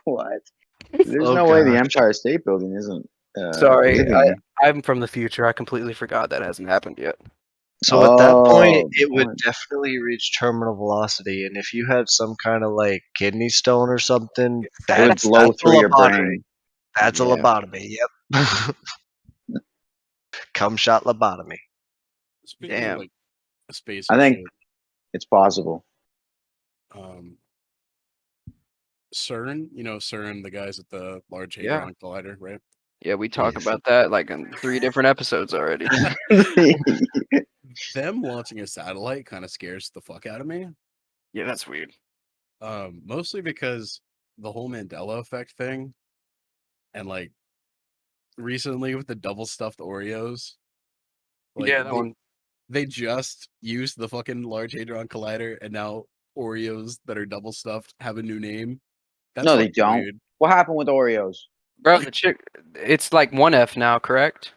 What? There's Oh no way the gosh. Empire State Building isn't Sorry, living. I'm from the future. I completely forgot that hasn't happened yet. So at that point, Oh, it would fun. definitely reach terminal velocity, and if you had some kind of like kidney stone or something, It would blow that's a through your lobotomy. brain. That's a Yeah. lobotomy. Yep. Cum shot lobotomy. Speaking of Damn. like space I and think shit, it's possible. CERN, CERN, the guys at the Large Yeah. Hadron Collider, right? Yeah, we talk Yes. about that like in 3 different episodes already. Them launching a satellite kind of scares the fuck out of me. Yeah, that's weird. Mostly because the whole Mandela effect thing, and like recently with the double stuffed Oreos, like Yeah, that one. they just used the fucking Large Hadron Collider, and now Oreos that are double stuffed have a new name. That's No, they fucking don't. weird. What happened with Oreos? Bro, the chick it's like 1F now, correct?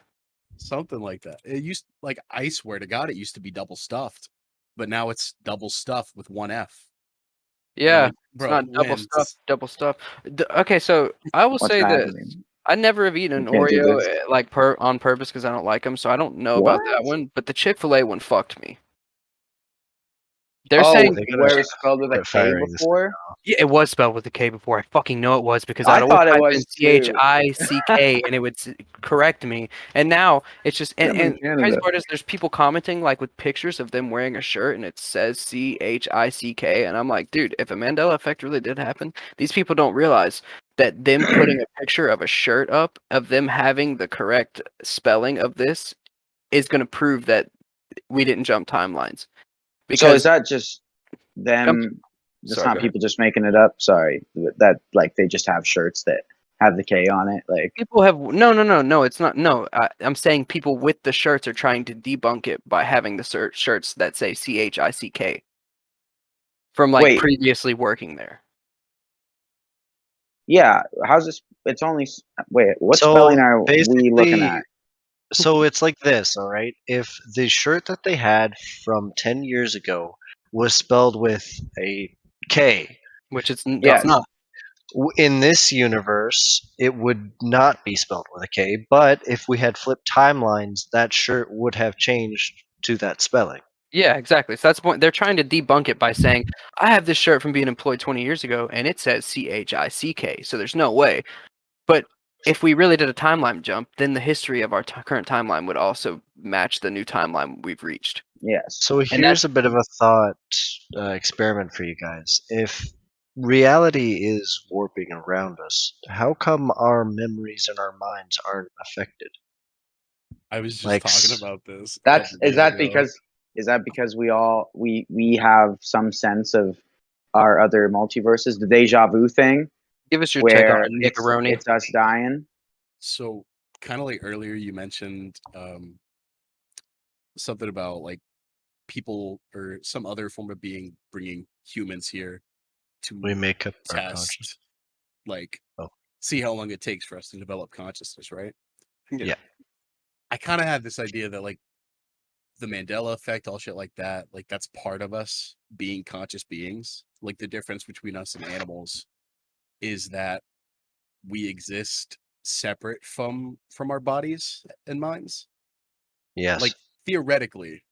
Something like that. It used like I swear to God, it used to be double stuffed, but now it's double stuffed with one F. And I'm Yeah, like, it's bro, not double when? stuff, double stuff. Okay, so I will What's say this. happening? I never have eaten You an can't do Oreo this. like on purpose because I don't like them, so I don't know about What? that one. But the Chick-fil-A one fucked me. They're Oh, saying They gotta where it was spelled with a quit K firing this thing before? off. yeah, it was spelled with a K before. I fucking know it was because I I'd always thought it type in was too. CHICK and it would correct me. And now it's just I'm in and the crazy Canada. part is there's people commenting like with pictures of them wearing a shirt and it says CHICK and I'm like, dude, if a Mandela effect really did happen, these people don't realize that them putting a picture of a shirt up of them having the correct spelling of this is going to prove that we didn't jump timelines. So is Because that just jump, them? That's sorry, not go ahead. people just making it up. Sorry, that like they just have shirts that have the K on it. Like People have no. It's not no. I'm saying people with the shirts are trying to debunk it by having the shirts that say CHICK from like wait, previously working there. yeah. How's this? It's only wait. What So spelling are we looking basically, at? so it's like this, all right? If the shirt that they had from 10 years ago was spelled with a K, Which it's Yes. not. in this universe, it would not be spelled with a K, but if we had flipped timelines, that shirt would have changed to that spelling. Yeah, exactly. So that's the point. They're trying to debunk it by saying, I have this shirt from being employed 20 years ago and it says CHICK. So there's no way. But if we really did a timeline jump, then the history of our current timeline would also match the new timeline we've reached. Yes. So And here's a bit of a thought experiment for you guys. If reality is warping around us, how come our memories and our minds aren't affected? I was just Like, talking about this. Is that because we have some sense of our other multiverses, the deja vu thing, Give us your take on where it, Nickaroni. it's us dying? So kind of like earlier you mentioned something about like people or some other form of being bringing humans here we to make up our conscious. test, like Oh. see how long it takes for us to develop consciousness, right? Yeah. I kind of had this idea that like the Mandela effect, all shit like that, like that's part of us being conscious beings. Like the difference between us and animals is that we exist separate from our bodies and minds? Yes. Like theoretically.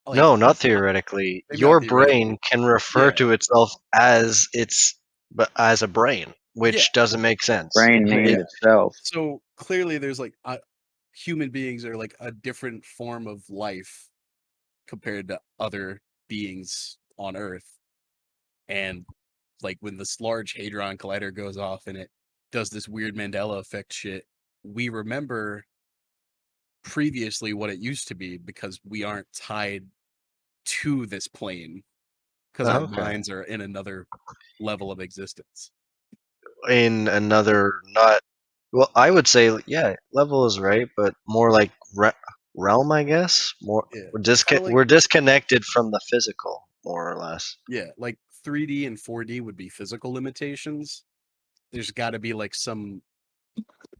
Like, no, not theoretically. Maybe Your not theoretically. brain can refer Yeah. to itself as as a brain, which Yeah. doesn't make sense. Brain named Yeah. itself. So clearly there's like human beings are like a different form of life compared to other beings on Earth. And like when this large hadron collider goes off and it does this weird Mandela effect shit, we remember previously what it used to be because we aren't tied to this plane because our Okay. minds are in another level of existence. In another, not well, I would say, yeah, level is right, but more like realm, I guess. More Yeah. we're disconnected from the physical, more or less. Yeah, like 3D and 4D would be physical limitations. There's got to be like some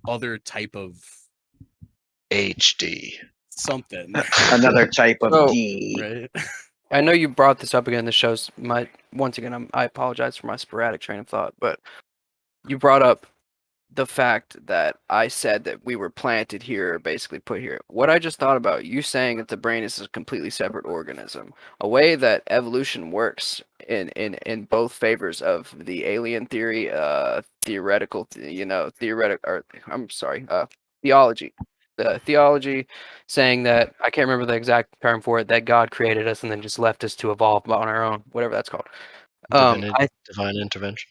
other type of HD. something, Another type of So- D. right? I know you brought this up again. The show's once again. I apologize for my sporadic train of thought, but you brought up the fact that I said that we were planted here, or basically put here. What I just thought about you saying that the brain is a completely separate organism, a way that evolution works in both favors of the alien theory, theoretical, theology. The theology saying that I can't remember the exact term for it, that God created us and then just left us to evolve on our own, whatever that's called. Divine intervention.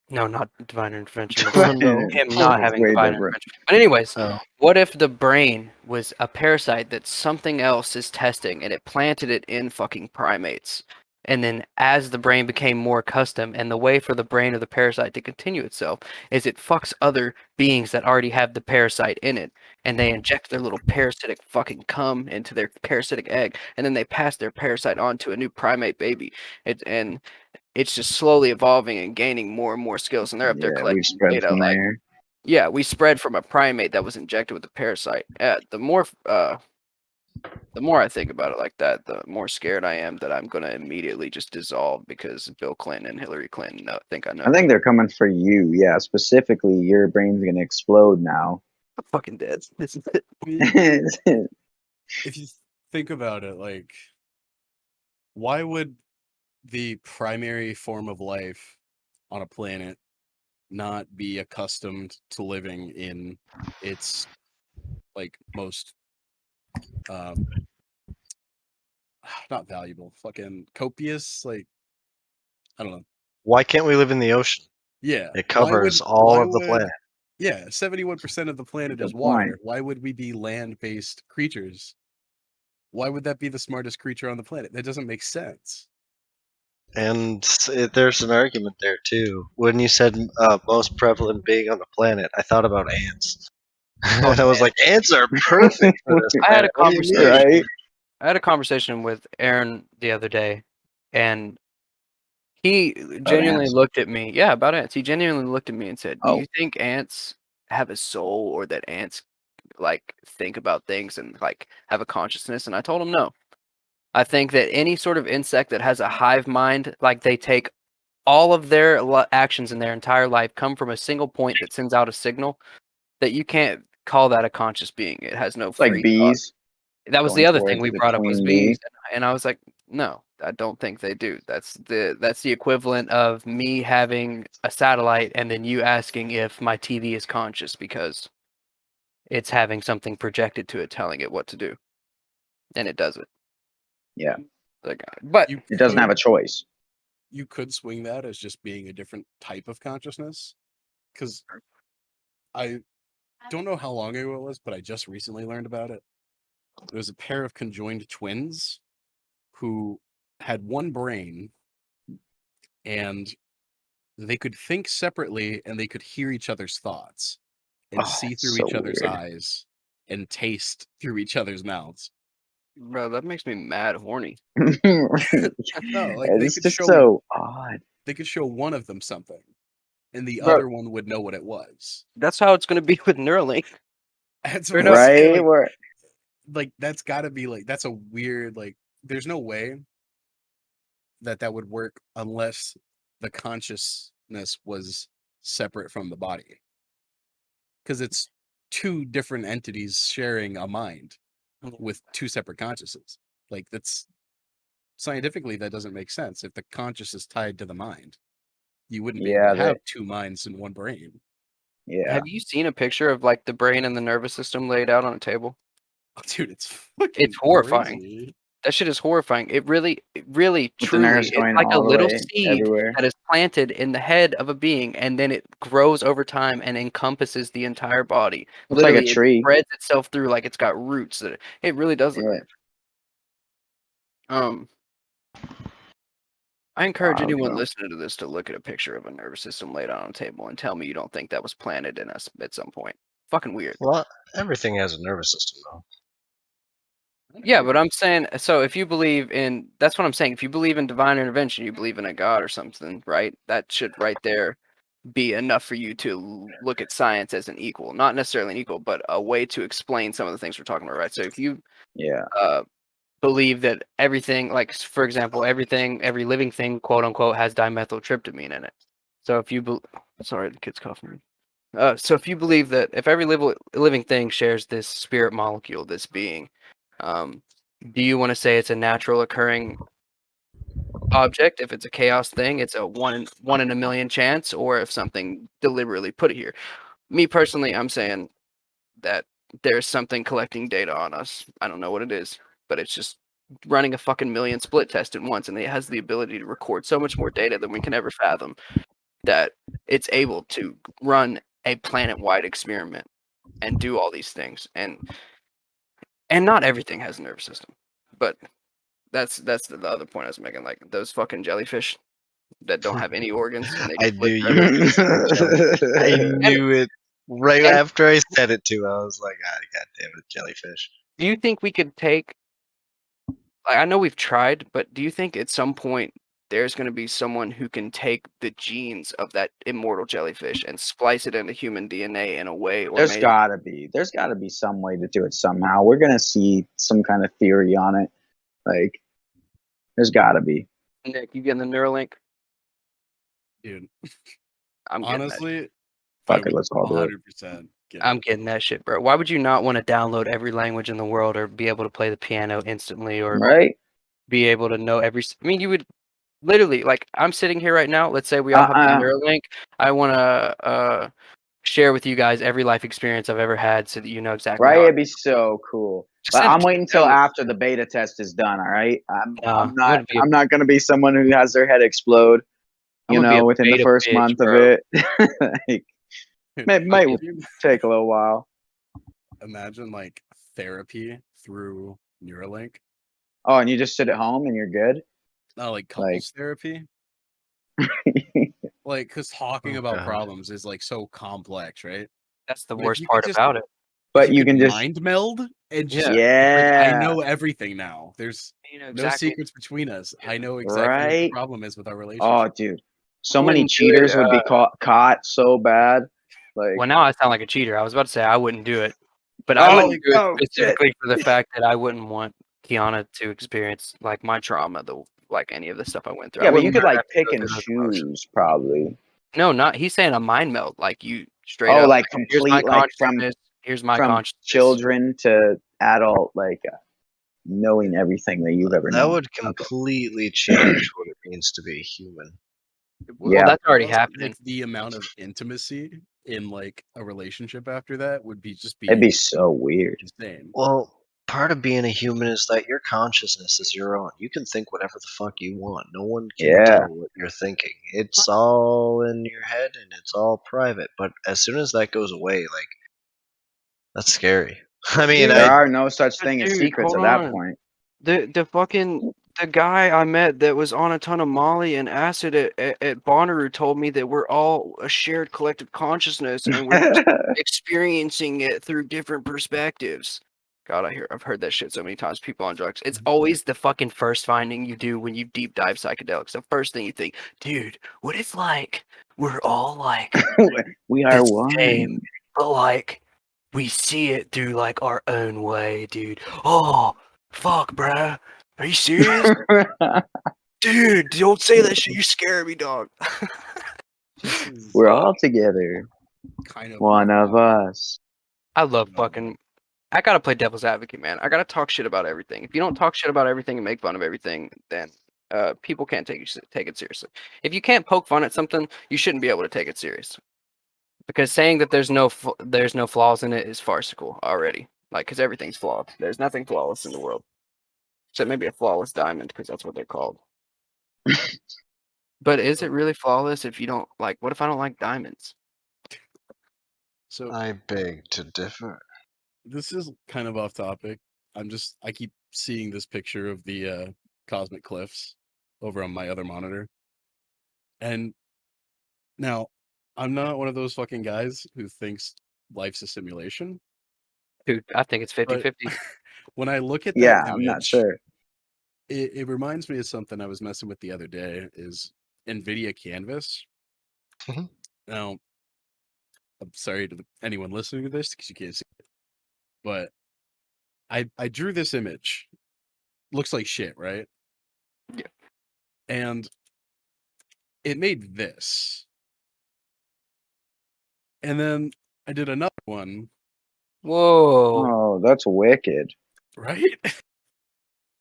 No, not divine intervention. Oh, no. Him not It's having way divine different. intervention. But anyways, Oh. what if the brain was a parasite that something else is testing and it planted it in fucking primates? And then as the brain became more accustomed, and the way for the brain of the parasite to continue itself is it fucks other beings that already have the parasite in it, and they inject their little parasitic fucking cum into their parasitic egg, and then they pass their parasite on to a new primate baby. And it's just slowly evolving and gaining more and more skills, and they're up there Yeah, we've collecting spread data. from Like, there. yeah, we spread from a primate that was injected with a parasite. The more I think about it like that, the more scared I am that I'm gonna immediately just dissolve because Bill Clinton and Hillary Clinton think I know. I think they're coming for you. Yeah, specifically, your brain's gonna explode now. I'm fucking dead. This is it. If you think about it, like, why would the primary form of life on a planet not be accustomed to living in its like most not valuable, fucking copious, like, I don't know. Why can't we live in the ocean? Yeah. It covers all of the planet. Yeah, 71% of the planet Good is water. point. Why would we be land-based creatures? Why would that be the smartest creature on the planet? That doesn't make sense. And there's an argument there too. When you said most prevalent being on the planet, I thought about ants. And I was like, ants are perfect for this I had a planet. What do you mean? conversation. Right? I had a conversation with Aaron the other day, and he genuinely ants? looked at me. Yeah, about ants. He genuinely looked at me and said, "Do Oh. you think ants have a soul, or that ants like think about things and like have a consciousness?" And I told him no. I think that any sort of insect that has a hive mind, like they take all of their actions in their entire life come from a single point that sends out a signal, that you can't call that a conscious being. It has no It's like free thought. bees. That was Going the other towards thing we the brought up was queen bees, bee. and I was like, no, I don't think they do. That's the equivalent of me having a satellite and then you asking if my TV is conscious because it's having something projected to it telling it what to do, and it does it. Yeah. Like, but It doesn't have a choice. You could swing that as just being a different type of consciousness. Because I don't know how long ago it was, but I just recently learned about it. There was a pair of conjoined twins who had one brain and they could think separately and they could hear each other's thoughts and Oh, see through so each other's weird. eyes and taste through each other's mouths. bro, that makes me mad horny. No, like they It's could just show so odd. they could show one of them something and the Bro. other one would know what it was. That's how it's gonna be with Neuralink. That's Or what no- I'm saying, Right? Where like that's gotta be like that's a weird, like, there's no way that would work unless the consciousness was separate from the body. because it's two different entities sharing a mind with two separate consciousnesses. Like that's scientifically that doesn't make sense. If the conscious is tied to the mind, you wouldn't be able to have two minds in one brain. Yeah. Have you seen a picture of like the brain and the nervous system laid out on a table? Oh, dude, it's fucking It's horrifying. crazy. That shit is horrifying. It really, With the truly, nerves it's going like a all the little way seed everywhere. that is planted in the head of a being, and then it grows over time and encompasses the entire body. Looks like a Literally, tree. it spreads itself through like it's got roots. It really does look Yeah. like. I encourage Wow, anyone bro. listening to this to look at a picture of a nervous system laid out on a table and tell me you don't think that was planted in us at some point. Fucking weird. Well, everything has a nervous system, though. Yeah, but I'm saying, so if you believe in, that's what I'm saying. If you believe in divine intervention, you believe in a God or something, right? That should right there be enough for you to look at science as an equal, not necessarily an equal, but a way to explain some of the things we're talking about, right? So if you believe that everything, like for example, every living thing, quote unquote, has dimethyltryptamine in it. So if you, sorry, the kid's coughing. So if you believe that if every living thing shares this spirit molecule, this being, do you want to say it's a natural occurring object? If it's a chaos thing, it's a one in a million chance, or if something deliberately put it here. Me personally, I'm saying that there's something collecting data on us. I don't know what it is, but it's just running a fucking million split test at once, and it has the ability to record so much more data than we can ever fathom, that it's able to run a planet-wide experiment and do all these things. And not everything has a nervous system, but that's the other point I was making. Like those fucking jellyfish that don't have any organs, and they I just knew live you were going to say jellyfish. I knew it right and- after I said it too. I was like, God damn it, jellyfish. Do you think we could take? I know we've tried, but do you think at some point there's going to be someone who can take the genes of that immortal jellyfish and splice it into human DNA in a way, or There's gotta be some way to do it somehow. We're gonna see some kind of theory on it. Like, there's gotta be. Nick, you getting the Neuralink? Dude, I'm getting honestly, Fuck it, let's all do it. 100%. I'm getting that shit, bro. Why would you not want to download every language in the world, or be able to play the piano instantly, or Right? be able to know every? I mean, you would literally, like, I'm sitting here right now. Let's say we all have the Neuralink. I want to share with you guys every life experience I've ever had, so that you know exactly. Right? How It'd be so cool. But I'm waiting until after the beta test is done. All right. I'm not gonna be someone who has their head explode. You know, within the first month of it. Like, it might take a little while. Imagine like therapy through Neuralink. Oh, and you just sit at home and you're good. Not like couples therapy. Like, because talking about problems is like so complex, right? That's the worst part about it. But you can just mind meld and just like, I know everything now. There's exactly. no secrets between us. I know exactly what the problem is with our relationship. Oh, dude, so many cheaters would be caught so bad. Like, well, now I sound like a cheater. I was about to say I wouldn't do it, but I wouldn't do it specifically for the fact that I wouldn't want Kiana to experience like my trauma, like any of the stuff I went through. Yeah, but you could like pick and choose, probably. No, not. He's saying a mind meld, like you straight up. Oh, like complete, like here's my from consciousness. Children to adult, like knowing everything that you've ever known. That would completely change what it means to be human. Well, that's already happening. Like, the amount of intimacy in like a relationship after that would be it'd be so weird. Insane. Well, part of being a human is that your consciousness is your own. You can think whatever the fuck you want. No one can tell what you're thinking. It's all in your head and it's all private. But as soon as that goes away, like, that's scary. I mean, there are no such thing as secrets at that point. The guy I met that was on a ton of Molly and acid at Bonnaroo told me that we're all a shared collective consciousness and we're just experiencing it through different perspectives. God, I've heard that shit so many times. People on drugs. It's always the fucking first finding you do when you deep dive psychedelics. The first thing you think, dude, what if like we're all like we are one, same, but like we see it through like our own way, dude. Oh, fuck, bruh. Are you serious? Dude, don't say that shit. You're scaring me, dog. We're all together. kind of One my of thought. us. I love No. fucking. I gotta play devil's advocate, man. I gotta talk shit about everything. If you don't talk shit about everything and make fun of everything, then people can't take it seriously. If you can't poke fun at something, you shouldn't be able to take it serious. Because saying that there's no flaws in it is farcical already. Like, because everything's flawed. There's nothing flawless in the world, except maybe a flawless diamond, because that's what they're called. But is it really flawless if you don't like? What if I don't like diamonds? So I beg to differ. this is kind of off topic. I keep seeing this picture of the cosmic cliffs over on my other monitor. And now I'm not one of those fucking guys who thinks life's a simulation, Dude, I think it's but 50-50. when I look at Yeah, that I'm not image, sure. it reminds me of something I was messing with the other day is NVIDIA Canvas. Mhm. Now, I'm sorry to anyone listening to this because you can't see it, but I drew this image. Looks like shit, right? Yeah. And it made this. And then I did another one, Whoa. Oh, that's wicked. right?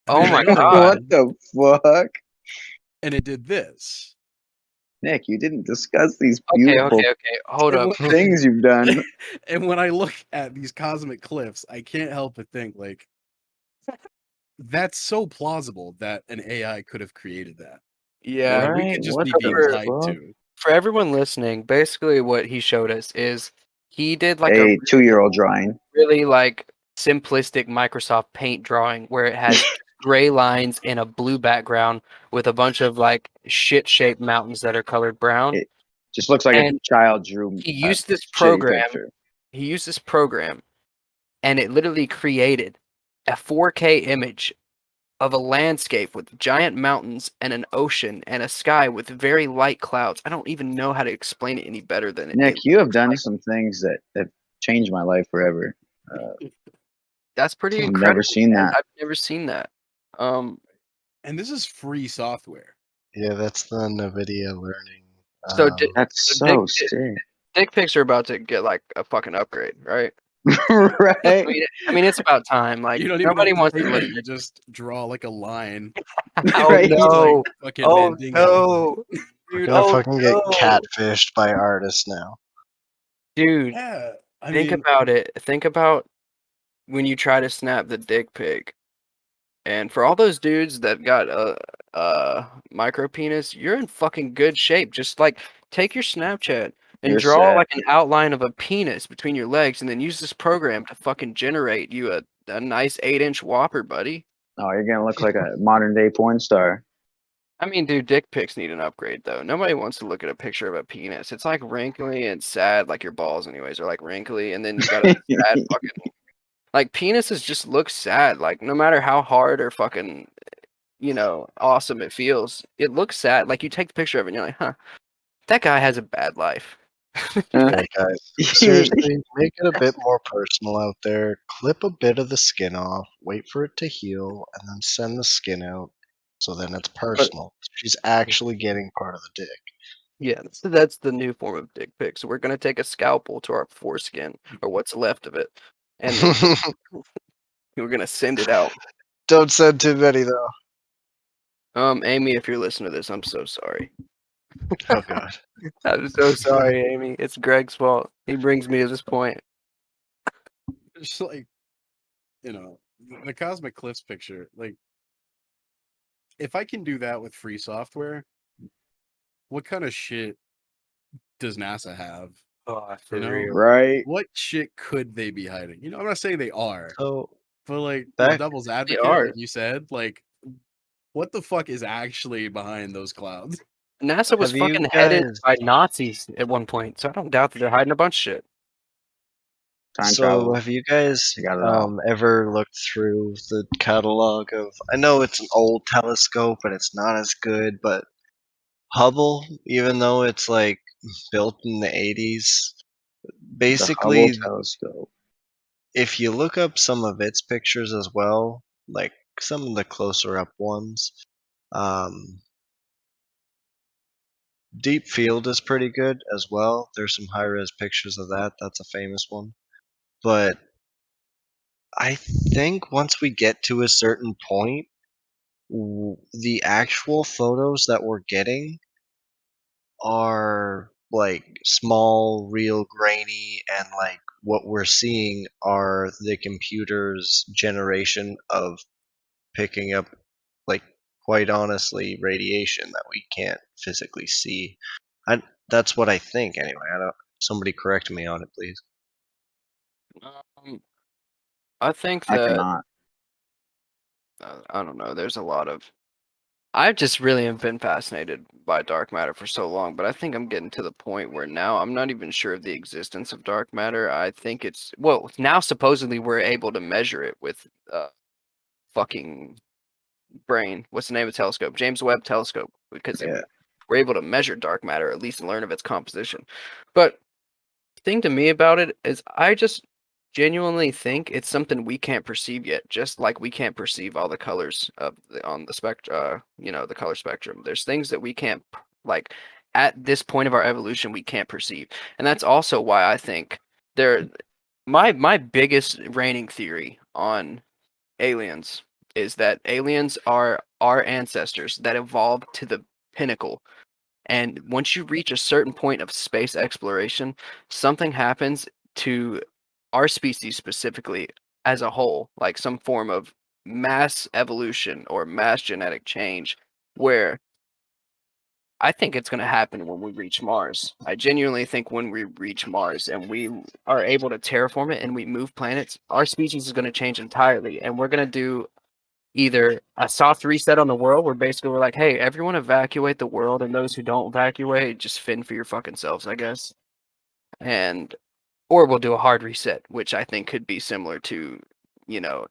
Oh Then my another God. What one, the fuck? and it did this. Nick, you didn't discuss these Okay, beautiful hold And up. when, things you've done. and when I look at these cosmic cliffs, I can't help but think like that's so plausible that an AI could have created that. Yeah. We Right? could just What be So being the for lied fuck? to. for everyone listening, basically what he showed us is he did like a A 2-year-old drawing. really like simplistic Microsoft Paint drawing where it has gray lines in a blue background with a bunch of like shit-shaped mountains that are colored brown. It just looks like a And child drew he a used this shitty program. picture. He used this program, and it literally created a 4K image of a landscape with giant mountains and an ocean and a sky with very light clouds. I don't even know how to explain it any better than it. Nick, It you have looks done like some things that have changed my life forever. that's pretty I've never incredible, seen man. that. I've never seen that. And this is free software. Yeah, that's the NVIDIA learning. So That's dick, so sick. dick pics are about to get like a fucking upgrade, right? Right? I mean, it's about time. Like You don't even nobody have to wants to think look it. You just draw like a line. at. Oh Right? It's like no! fucking Oh Mandingo. no, we're dude! gonna Oh fucking get no, catfished by artists now. dude! Yeah, I Think mean, about it. Think about when you try to snap the dick pic. And for all those dudes that got a micro penis, you're in fucking good shape. Just like take your Snapchat and You're draw set. like an outline of a penis between your legs, and then use this program to fucking generate you a nice 8-inch whopper, buddy. Oh, you're gonna look like a modern day porn star. I mean, dude, dick pics need an upgrade though. Nobody wants to look at a picture of a penis. It's like wrinkly and sad, like your balls, anyways, are like wrinkly, and then you got a sad fucking like penises just look sad. Like no matter how hard or fucking awesome it feels. It looks sad. Like you take the picture of it and you're like, huh, that guy has a bad life. Yeah, guys. Seriously, make it a bit more personal out there. Clip a bit of the skin off, wait for it to heal, and then send the skin out. So then it's personal. She's actually getting part of the dick. Yeah, that's the new form of dick pic. So we're gonna take a scalpel to our foreskin or what's left of it, and then we're gonna send it out. Don't send too many though. Amy, if you're listening to this, I'm so sorry. Oh god. I'm so sorry, Amy. It's Greg's fault. He brings me to this point. it's like the cosmic cliffs picture. Like, if I can do that with free software, what kind of shit does NASA have? Oh, You know, Right? what shit could they be hiding? I'm not saying they are, So but like back devil's They advocate, are. like you said, like what the fuck is actually behind those clouds? NASA was have you fucking headed guys by Nazis at one point, so I don't doubt that they're hiding a bunch of shit. Time so travel. have you guys You got it all. ever looked through the catalog of I know it's an old telescope and it's not as good, but Hubble, even though it's like built in the 80s, The Hubble basically telescope. if you look up some of its pictures as well, like some of the closer up ones, um, Deep Field is pretty good as well. There's some high-res pictures of that. That's a famous one. But I think once we get to a certain point, the actual photos that we're getting are like small, real grainy, and like what we're seeing are the computer's generation of picking up, like, quite honestly, radiation that we can't physically see. That's what I think anyway. I don't. Somebody correct me on it, please. I think I that cannot. I don't know. There's a lot of. I just really have been fascinated by dark matter for so long, but I think I'm getting to the point where now I'm not even sure of the existence of dark matter. I think it's now supposedly we're able to measure it with fucking brain. What's the name of the telescope? James Webb telescope, because Yeah. we're able to measure dark matter, at least learn of its composition. But the thing to me about it is I just genuinely think it's something we can't perceive yet, just like we can't perceive all the colors on the spectrum, the color spectrum. There's things that we can't, like, at this point of our evolution, we can't perceive. And that's also why I think my biggest reigning theory on aliens is that aliens are our ancestors that evolved to the pinnacle. And once you reach a certain point of space exploration, something happens to our species specifically as a whole, like some form of mass evolution or mass genetic change, where I think it's going to happen when we reach Mars. I genuinely think when we reach Mars and we are able to terraform it and we move planets, our species is going to change entirely. And we're going to do either a soft reset on the world where basically we're like, hey, everyone evacuate the world, and those who don't evacuate, just fend for your fucking selves, I guess. Or we'll do a hard reset, which I think could be similar to,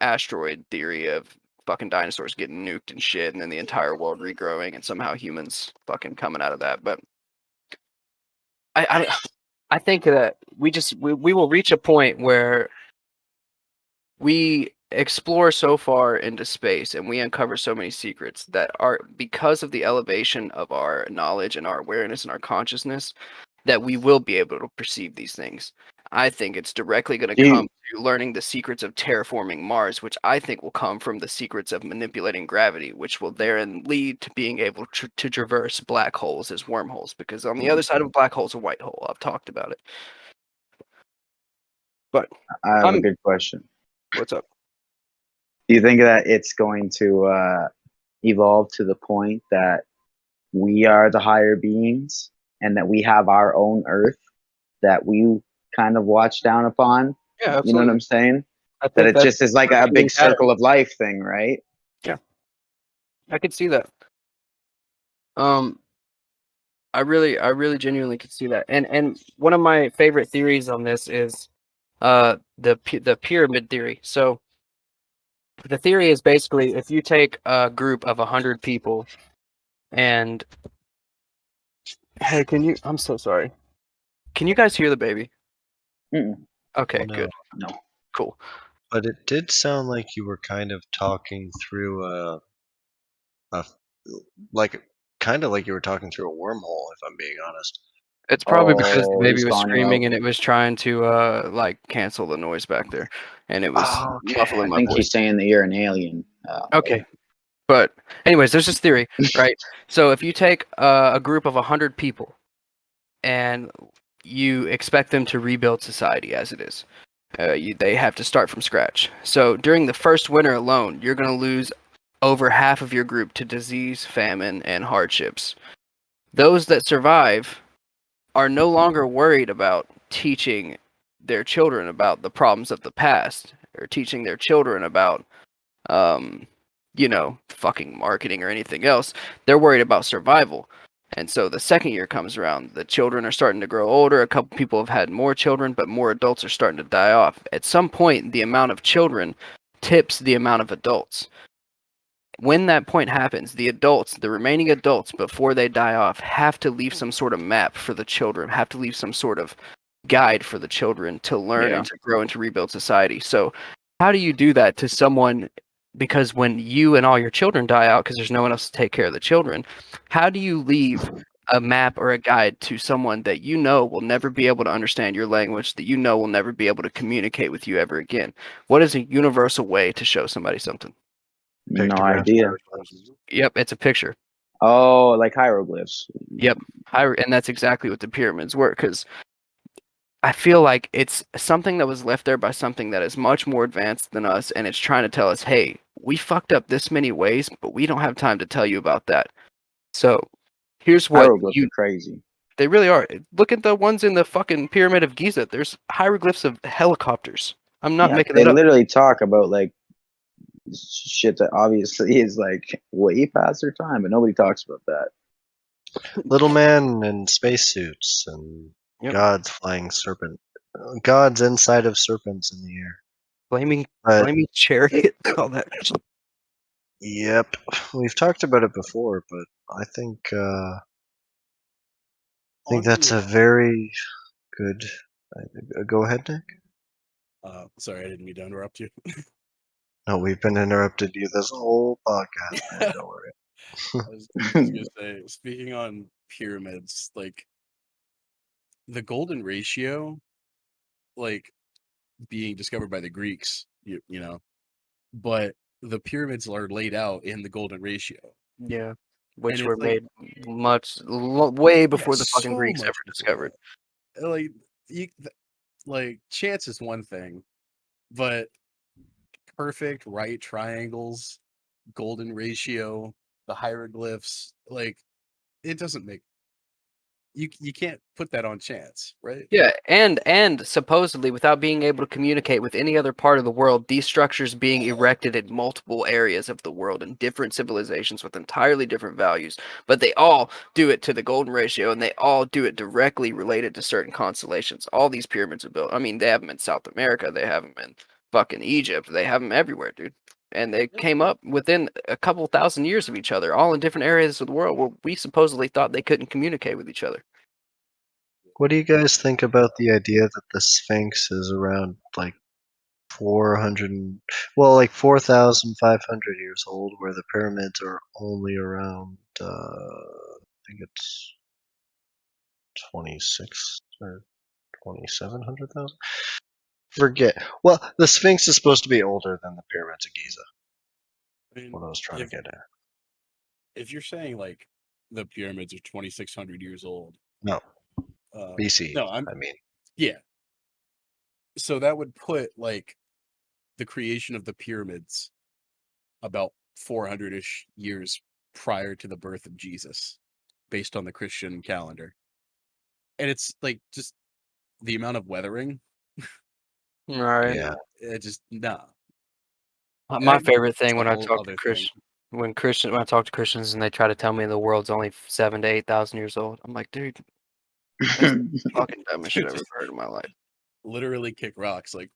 asteroid theory of fucking dinosaurs getting nuked and shit, and then the entire world regrowing, and somehow humans fucking coming out of that. But I think that we will reach a point where we explore so far into space and we uncover so many secrets that are because of the elevation of our knowledge and our awareness and our consciousness that we will be able to perceive these things. I think it's directly going to come to learning the secrets of terraforming Mars, which I think will come from the secrets of manipulating gravity, which will therein lead to being able to traverse black holes as wormholes, because on the other side of a black hole is a white hole. I've talked about it. But I have a good question. What's up? Do you think that it's going to evolve to the point that we are the higher beings and that we have our own Earth that we kind of watch down upon? Yeah, absolutely. You know what I'm saying? I That think it just is like a big circle of life thing, right? Yeah, I could see that. I really genuinely could see that. And one of my favorite theories on this is the pyramid theory. So the theory is basically if you take a group of 100 people and hey, I'm so sorry. Can you guys hear the baby? Mm-mm. Okay, No. good. No. Cool. But it did sound like you were kind of talking through like kind of like you were talking through a wormhole, if I'm being honest. It's probably because the Oh, baby he's was calling you screaming out. and it was trying to like cancel the noise back there, and it was Oh, okay. muffling I my think voice. he's saying that you're an alien. Okay. But anyways, there's this theory, right? So if you take a group of 100 people and you expect them to rebuild society as it is, they have to start from scratch. So during the first winter alone, you're going to lose over half of your group to disease, famine, and hardships. Those that survive are no longer worried about teaching their children about the problems of the past or teaching their children about fucking marketing or anything else. They're worried about survival. And so the second year comes around, the children are starting to grow older. A couple people have had more children, but more adults are starting to die off. At some point, the amount of children tips the amount of adults. When that point happens, the remaining adults, before they die off, have to leave some sort of map for the children, have to leave some sort of guide for the children to learn and to grow and to rebuild society. So how do you do that to someone? Because when you and all your children die out because there's no one else to take care of the children, how do you leave a map or a guide to someone that you know will never be able to understand your language, that you know will never be able to communicate with you ever again? What is a universal way to show somebody something? No Pictographs. idea. Yep, it's a picture. Oh, like hieroglyphs. Yep, and that's exactly what the pyramids were, because I feel like it's something that was left there by something that is much more advanced than us, and it's trying to tell us, hey, we fucked up this many ways, but we don't have time to tell you about that. So here's what Hieroglyphs are crazy. they really are. Look at the ones in the fucking Pyramid of Giza. There's hieroglyphs of helicopters. I'm not Yeah, making they that up. literally talk about like shit that obviously is like way past their time, but nobody talks about that. Little man in spacesuits and Yep. gods flying serpent. Gods inside of serpents in the air. Flaming But chariot, all that. yep, we've talked about it before, but I think that's a very good. Go ahead, Nick. Sorry, I didn't mean to interrupt you. No, we've been interrupted you this whole podcast, man. Don't worry. I was gonna say, speaking on pyramids, like the golden ratio, like being discovered by the Greeks, you know, but the pyramids are laid out in the golden ratio. Yeah, which And were it's like, made way before the fucking so Greeks much ever before discovered. that. Like, like chance is one thing, but perfect right triangles, golden ratio, the hieroglyphs, like it doesn't make you can't put that on chance, right? Yeah, and supposedly without being able to communicate with any other part of the world, these structures being erected in multiple areas of the world in different civilizations with entirely different values, but they all do it to the golden ratio and they all do it directly related to certain constellations. All these pyramids are built. I mean, they have them in South America, they have them in fucking Egypt, they have them everywhere, dude. And they came up within a couple thousand years of each other, all in different areas of the world where we supposedly thought they couldn't communicate with each other. What do you guys think about the idea that the Sphinx is around like 400, like 4,500 years old, where the pyramids are only around, I think it's 26 or 2,700,000? Forget. Well, the Sphinx is supposed to be older than the pyramids of Giza. I mean, What I was trying to get at. if you're saying like the pyramids are 2,600 years old, No, BC. no, I mean, yeah. So that would put like the creation of the pyramids about 400-ish years prior to the birth of Jesus, based on the Christian calendar. And it's like just the amount of weathering. All right. yeah. It just nah. My favorite thing It's a when I whole talk to other thing. when I talk to Christians and they try to tell me the world's only 7,000 to 8,000 years old, I'm like, dude, that's the fucking dumbest shit I've ever heard in my life. Literally kick rocks. Like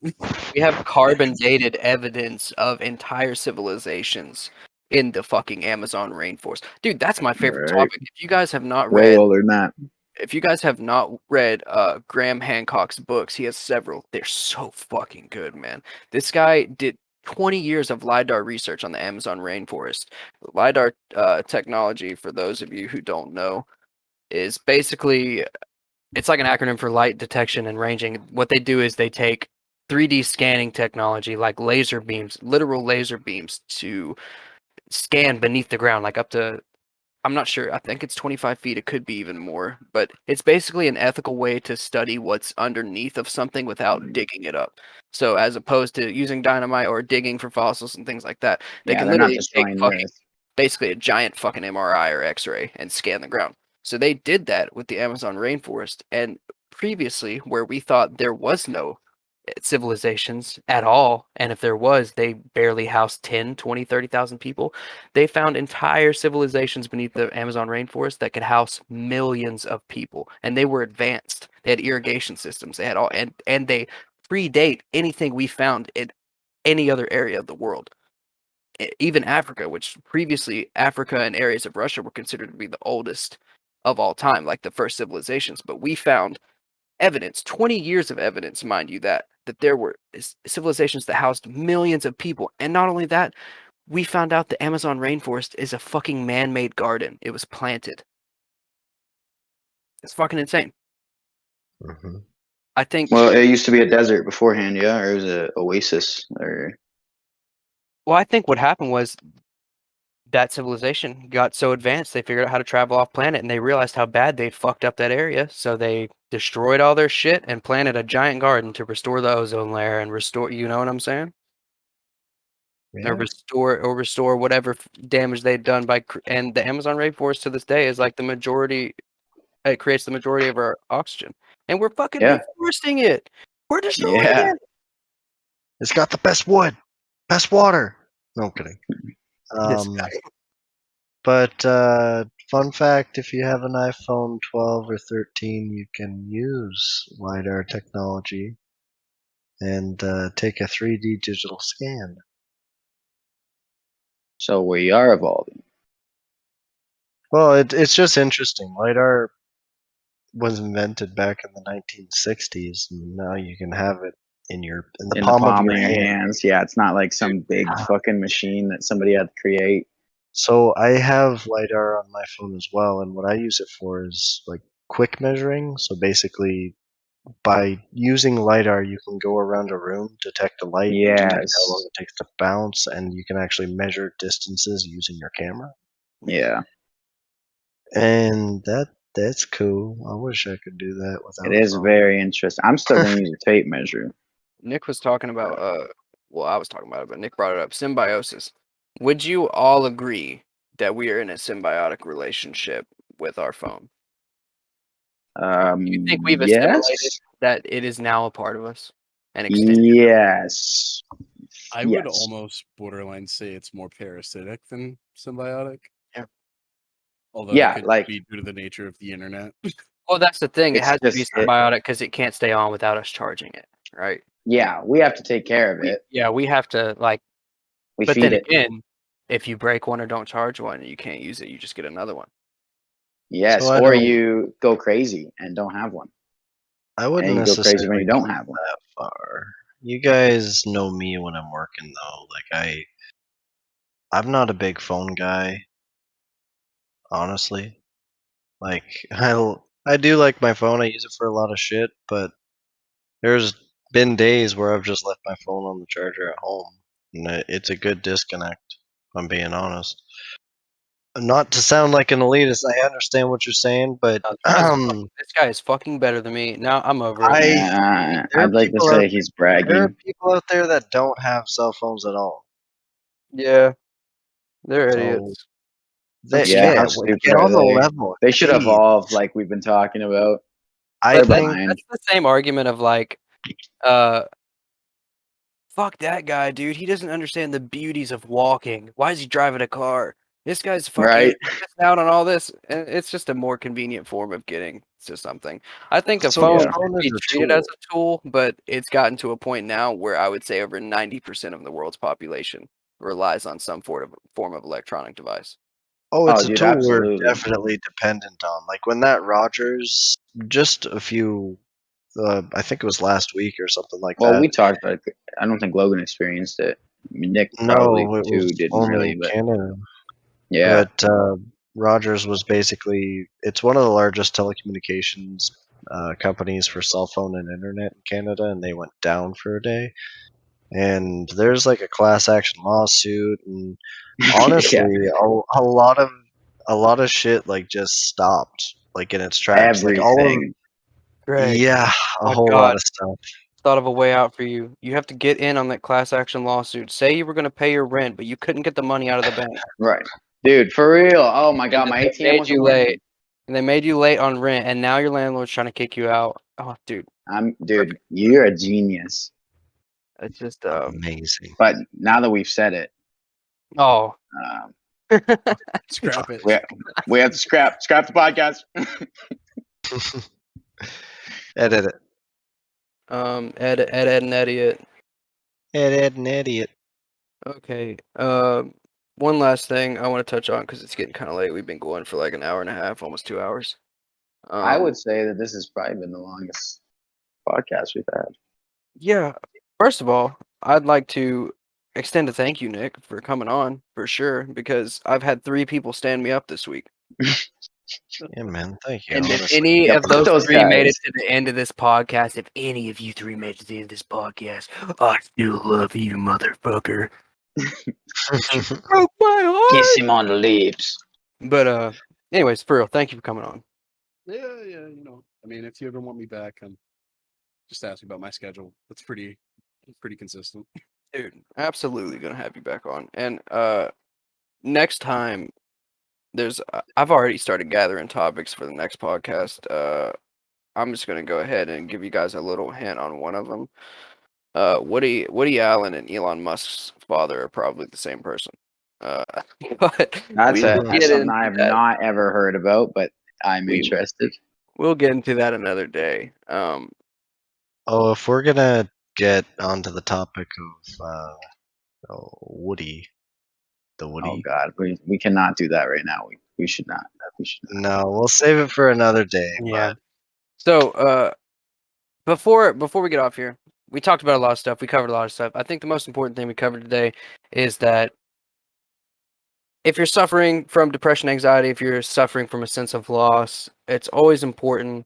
We have carbon dated evidence of entire civilizations in the fucking Amazon rainforest. Dude, that's my favorite Right. topic. If you guys have not Way read older than that. if you guys have not read Graham Hancock's books, he has several. They're so fucking good, man. This guy did 20 years of LiDAR research on the Amazon rainforest. LiDAR technology, for those of you who don't know, is basically it's like an acronym for light detection and ranging. What they do is they take 3D scanning technology like laser beams, literal laser beams, to scan beneath the ground, like up to I'm not sure. I think it's 25 feet. It could be even more. But it's basically an ethical way to study what's underneath of something without digging it up. So as opposed to using dynamite or digging for fossils and things like that, they Yeah, can they're not literally take destroying the fucking earth. basically a giant fucking MRI or X-ray and scan the ground. So they did that with the Amazon rainforest. And previously, where we thought there was no civilizations at all, and if there was, they barely housed 10, 20, 30,000 people. They found entire civilizations beneath the Amazon rainforest that could house millions of people, and they were advanced. They had irrigation systems. They had all, and they predate anything we found in any other area of the world. Even Africa, which previously Africa and areas of Russia were considered to be the oldest of all time, like the first civilizations. But we found evidence, 20 years of evidence, mind you, that there were civilizations that housed millions of people. And not only that, we found out the Amazon rainforest is a fucking man-made garden. It was planted. It's fucking insane. Mhm. I think. Well, it used to be a desert beforehand, yeah, or it was a oasis, or Well, I think what happened was that civilization got so advanced they figured out how to travel off planet, and they realized how bad they'd fucked up that area, so they destroyed all their shit and planted a giant garden to restore the ozone layer and restore. You know what I'm saying? Yeah. Or restore whatever damage they'd done and the Amazon rainforest to this day is like the majority. It creates the majority of our oxygen, and we're fucking yeah, deforesting it. We're destroying yeah. it. It's got the best wood, best water. No, I'm kidding. This guy. But fun fact: if you have an iPhone 12 or 13, you can use lidar technology and take a 3D digital scan. So we are evolving. Well, it's just interesting. Lidar was invented back in the 1960s, and now you can have it in the In the palm of palm your of your hand. hands. Yeah, it's not like some big fucking machine that somebody had to create. So I have lidar on my phone as well, and what I use it for is like quick measuring. So basically, by using lidar, you can go around a room, detect a light, detect how long Yes. it takes to bounce, and you can actually measure distances using your camera. Yeah. And that's cool. I wish I could do that It without a is phone. very interesting. I'm still gonna use a tape measure. Nick was talking about well, I was talking about it, but Nick brought it up. Symbiosis. Would you all agree that we are in a symbiotic relationship with our phone? Do you think we've assimilated Yes. that it is now a part of us and extended? Yes. I would Yes. almost borderline say it's more parasitic than symbiotic. Yeah. Although Yeah, that could like be due to the nature of the internet. Well, that's the thing. It it's has to be just symbiotic because it can't stay on without us charging it, right? yeah, we have to take care of it. We have to like. We But feed then it. again, if you break one or don't charge one, you can't use it. You just get another one. Yes, So or you go crazy and don't have one, I and wouldn't you go crazy when necessarily you go don't have one. that far. You guys know me when I'm working though. Like I'm not a big phone guy, honestly. Like I do like my phone. I use it for a lot of shit, but there's been days where I've just left my phone on the charger at home, and it's a good disconnect. If I'm being honest. Not to sound like an elitist, I understand what you're saying, but This guy is fucking better than me. Now I'm over it. there are I'd like to people out say he's there are bragging. people out there that don't have cell phones at all. Yeah, they're So idiots. Yeah, how like, stupid get are on the they? level. They should Jeez. evolve like we've been talking about. I They're think behind. That's the same argument of like, uh, fuck that guy, dude. He doesn't understand the beauties of walking. Why is he driving a car? This guy's fucking Right. missing out on all this. And it's just a more convenient form of getting to something. I think a so. phone The should phone be is a treated as tool. a tool, but it's gotten to a point now where I would say over 90% of the world's population relies on some form of electronic device. Oh, Oh, it's a dude, tool we're absolutely. definitely dependent on. Like when that Rogers, just a few, I think it was last week or something like Well, that. we talked about it. I don't think Logan experienced it. I mean, Nick probably No, it was too didn't only really, in but Canada. yeah, But Rogers was basically, it's one of the largest telecommunications companies for cell phone and internet in Canada, and they went down for a day. And there's like a class action lawsuit, and honestly, yeah, a lot of shit like just stopped like in its tracks. Like all of everything. Greg, yeah, a my whole lot God, of stuff. thought of a way out for you. You have to get in on that class action lawsuit. Say you were going to pay your rent, but you couldn't get the money out of the bank. Right, dude, for real. Oh my And god, then my they ATM made wasn't you working. late. And they made you late on rent, and now your landlord's trying to kick you out. Oh, dude, Dude, you're a genius. it's just Amazing. But now that we've said it, oh. um, Scrap it. we have to scrap the podcast. Edit it. Ed, an idiot. Ed, an idiot. Okay. One last thing I want to touch on because it's getting kind of late. We've been going for like an hour and a half, almost 2 hours. I would say that this has probably been the longest podcast we've had. Yeah. First of all, I'd like to extend a thank you, Nick, for coming on for sure, because I've had 3 people stand me up this week. Yeah, man. Thank you. And if Honestly. any Yeah, of fuck those those three made it guys. to the end of this podcast, if any of you three made it to the end of this podcast, I still love you, motherfucker. Broke my heart. Kiss him on the lips. But anyways, for real, thank you for coming on. Yeah. I mean, if you ever want me back, just ask me about my schedule. It's pretty consistent. Dude, absolutely gonna have you back on. And next time I've already started gathering topics for the next podcast. I'm just gonna go ahead and give you guys a little hint on one of them. Woody Allen and Elon Musk's father are probably the same person. But That's we'll that's get something into I have that. not ever heard about, but I'm We- interested. We'll get into that another day. Oh, if we're gonna get onto the topic of Woody, the Woody. Oh God, we cannot do that right now. We should not. We should not. No, we'll save it for another day. Yeah. So before we get off here, we talked about a lot of stuff. We covered a lot of stuff. I think the most important thing we covered today is that if you're suffering from depression, anxiety, if you're suffering from a sense of loss, it's always important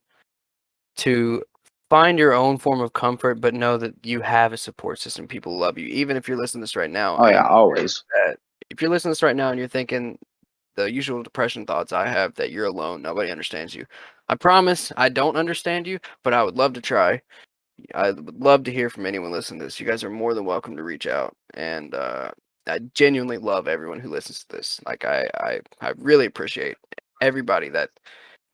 to find your own form of comfort, but know that you have a support system. People love you. Even if you're listening to this right now. Oh I yeah, know always. that if you're listening to this right now and you're thinking the usual depression thoughts I have, that you're alone, nobody understands you. I promise I don't understand you, but I would love to try. I would love to hear from anyone listening to this. You guys are more than welcome to reach out. And I genuinely love everyone who listens to this. Like I really appreciate everybody that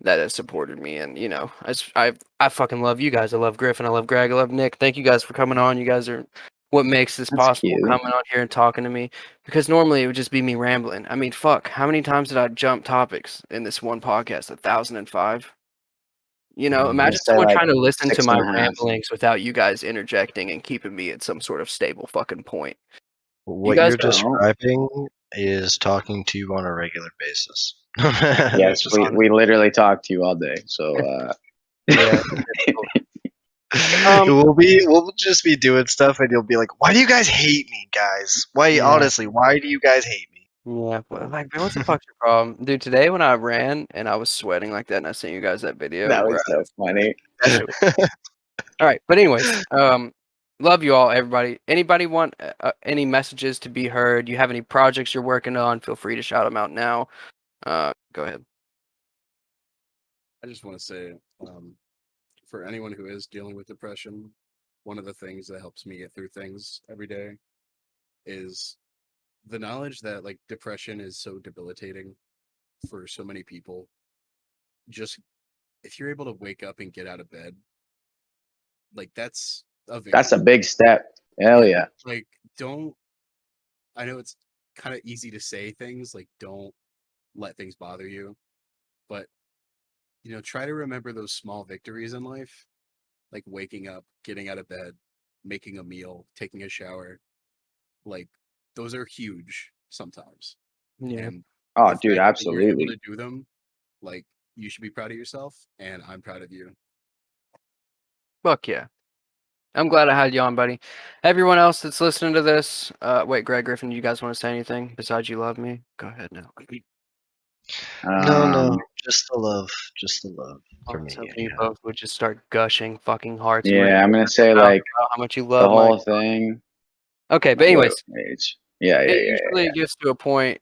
has supported me. And you know, I fucking love you guys. I love Griffin. I love Greg. I love Nick. Thank you guys for coming on. You guys are what makes this That's possible, cute. coming on here and talking to me, because normally it would just be me rambling. I mean, fuck, how many times did I jump topics in this one podcast? 1,005. You know, Mhm. imagine say, someone like, trying to listen to 6 my and a half. ramblings without you guys interjecting and keeping me at some sort of stable fucking point. What guys you're don't- describing is talking to you on a regular basis. Yes, Just we literally talk to you all day. So Yeah. we'll just be doing stuff, and you'll be like, "Why do you guys hate me, guys? Why Yeah. honestly? Why do you guys hate me?" Yeah, but like, man, what the fuck's your problem, dude? Today when I ran and I was sweating like that, and I sent you guys that video. that where was so funny. that shit was- All right, but anyways, love you all, everybody. Anybody want any messages to be heard? You have any projects you're working on? Feel free to shout them out now. Go ahead. I just want to say, for anyone who is dealing with depression, one of the things that helps me get through things every day is the knowledge that like depression is so debilitating for so many people. Just if you're able to wake up and get out of bed, like that's a That's a victory. big step. Hell yeah. Like don't. I know it's kind of easy to say things like don't let things bother you, but you know, try to remember those small victories in life, like waking up, getting out of bed, making a meal, taking a shower. Like those are huge sometimes. Yeah. And Oh, the fact dude, that you're able absolutely. to do them, like you should be proud of yourself, and I'm proud of you. Fuck yeah. I'm glad I had you on, buddy. Everyone else that's listening to this, wait, Greg, Griffin, you guys want to say anything besides you love me? Go ahead now. No, just the love for I was me. hoping you Yeah. both would just start gushing fucking hearts. and Yeah, I'm gonna say about like how much you the love my. whole thing. Okay, but anyways, Age. Yeah. it usually gets to a point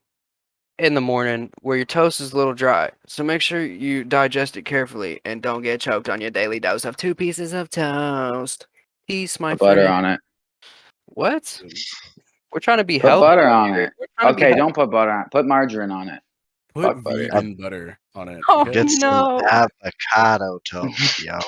in the morning where your toast is a little dry. So make sure you digest it carefully and don't get choked on your daily dose of 2 pieces of toast. Peace, my Put butter friend. on it. What? We're trying to be Put healthy. butter on here. it. We're trying to be Okay, healthy. don't put butter on it. Put margarine on it. Put Fuck butter. vegan butter on it. Oh, okay? Get some no. avocado toast, yo.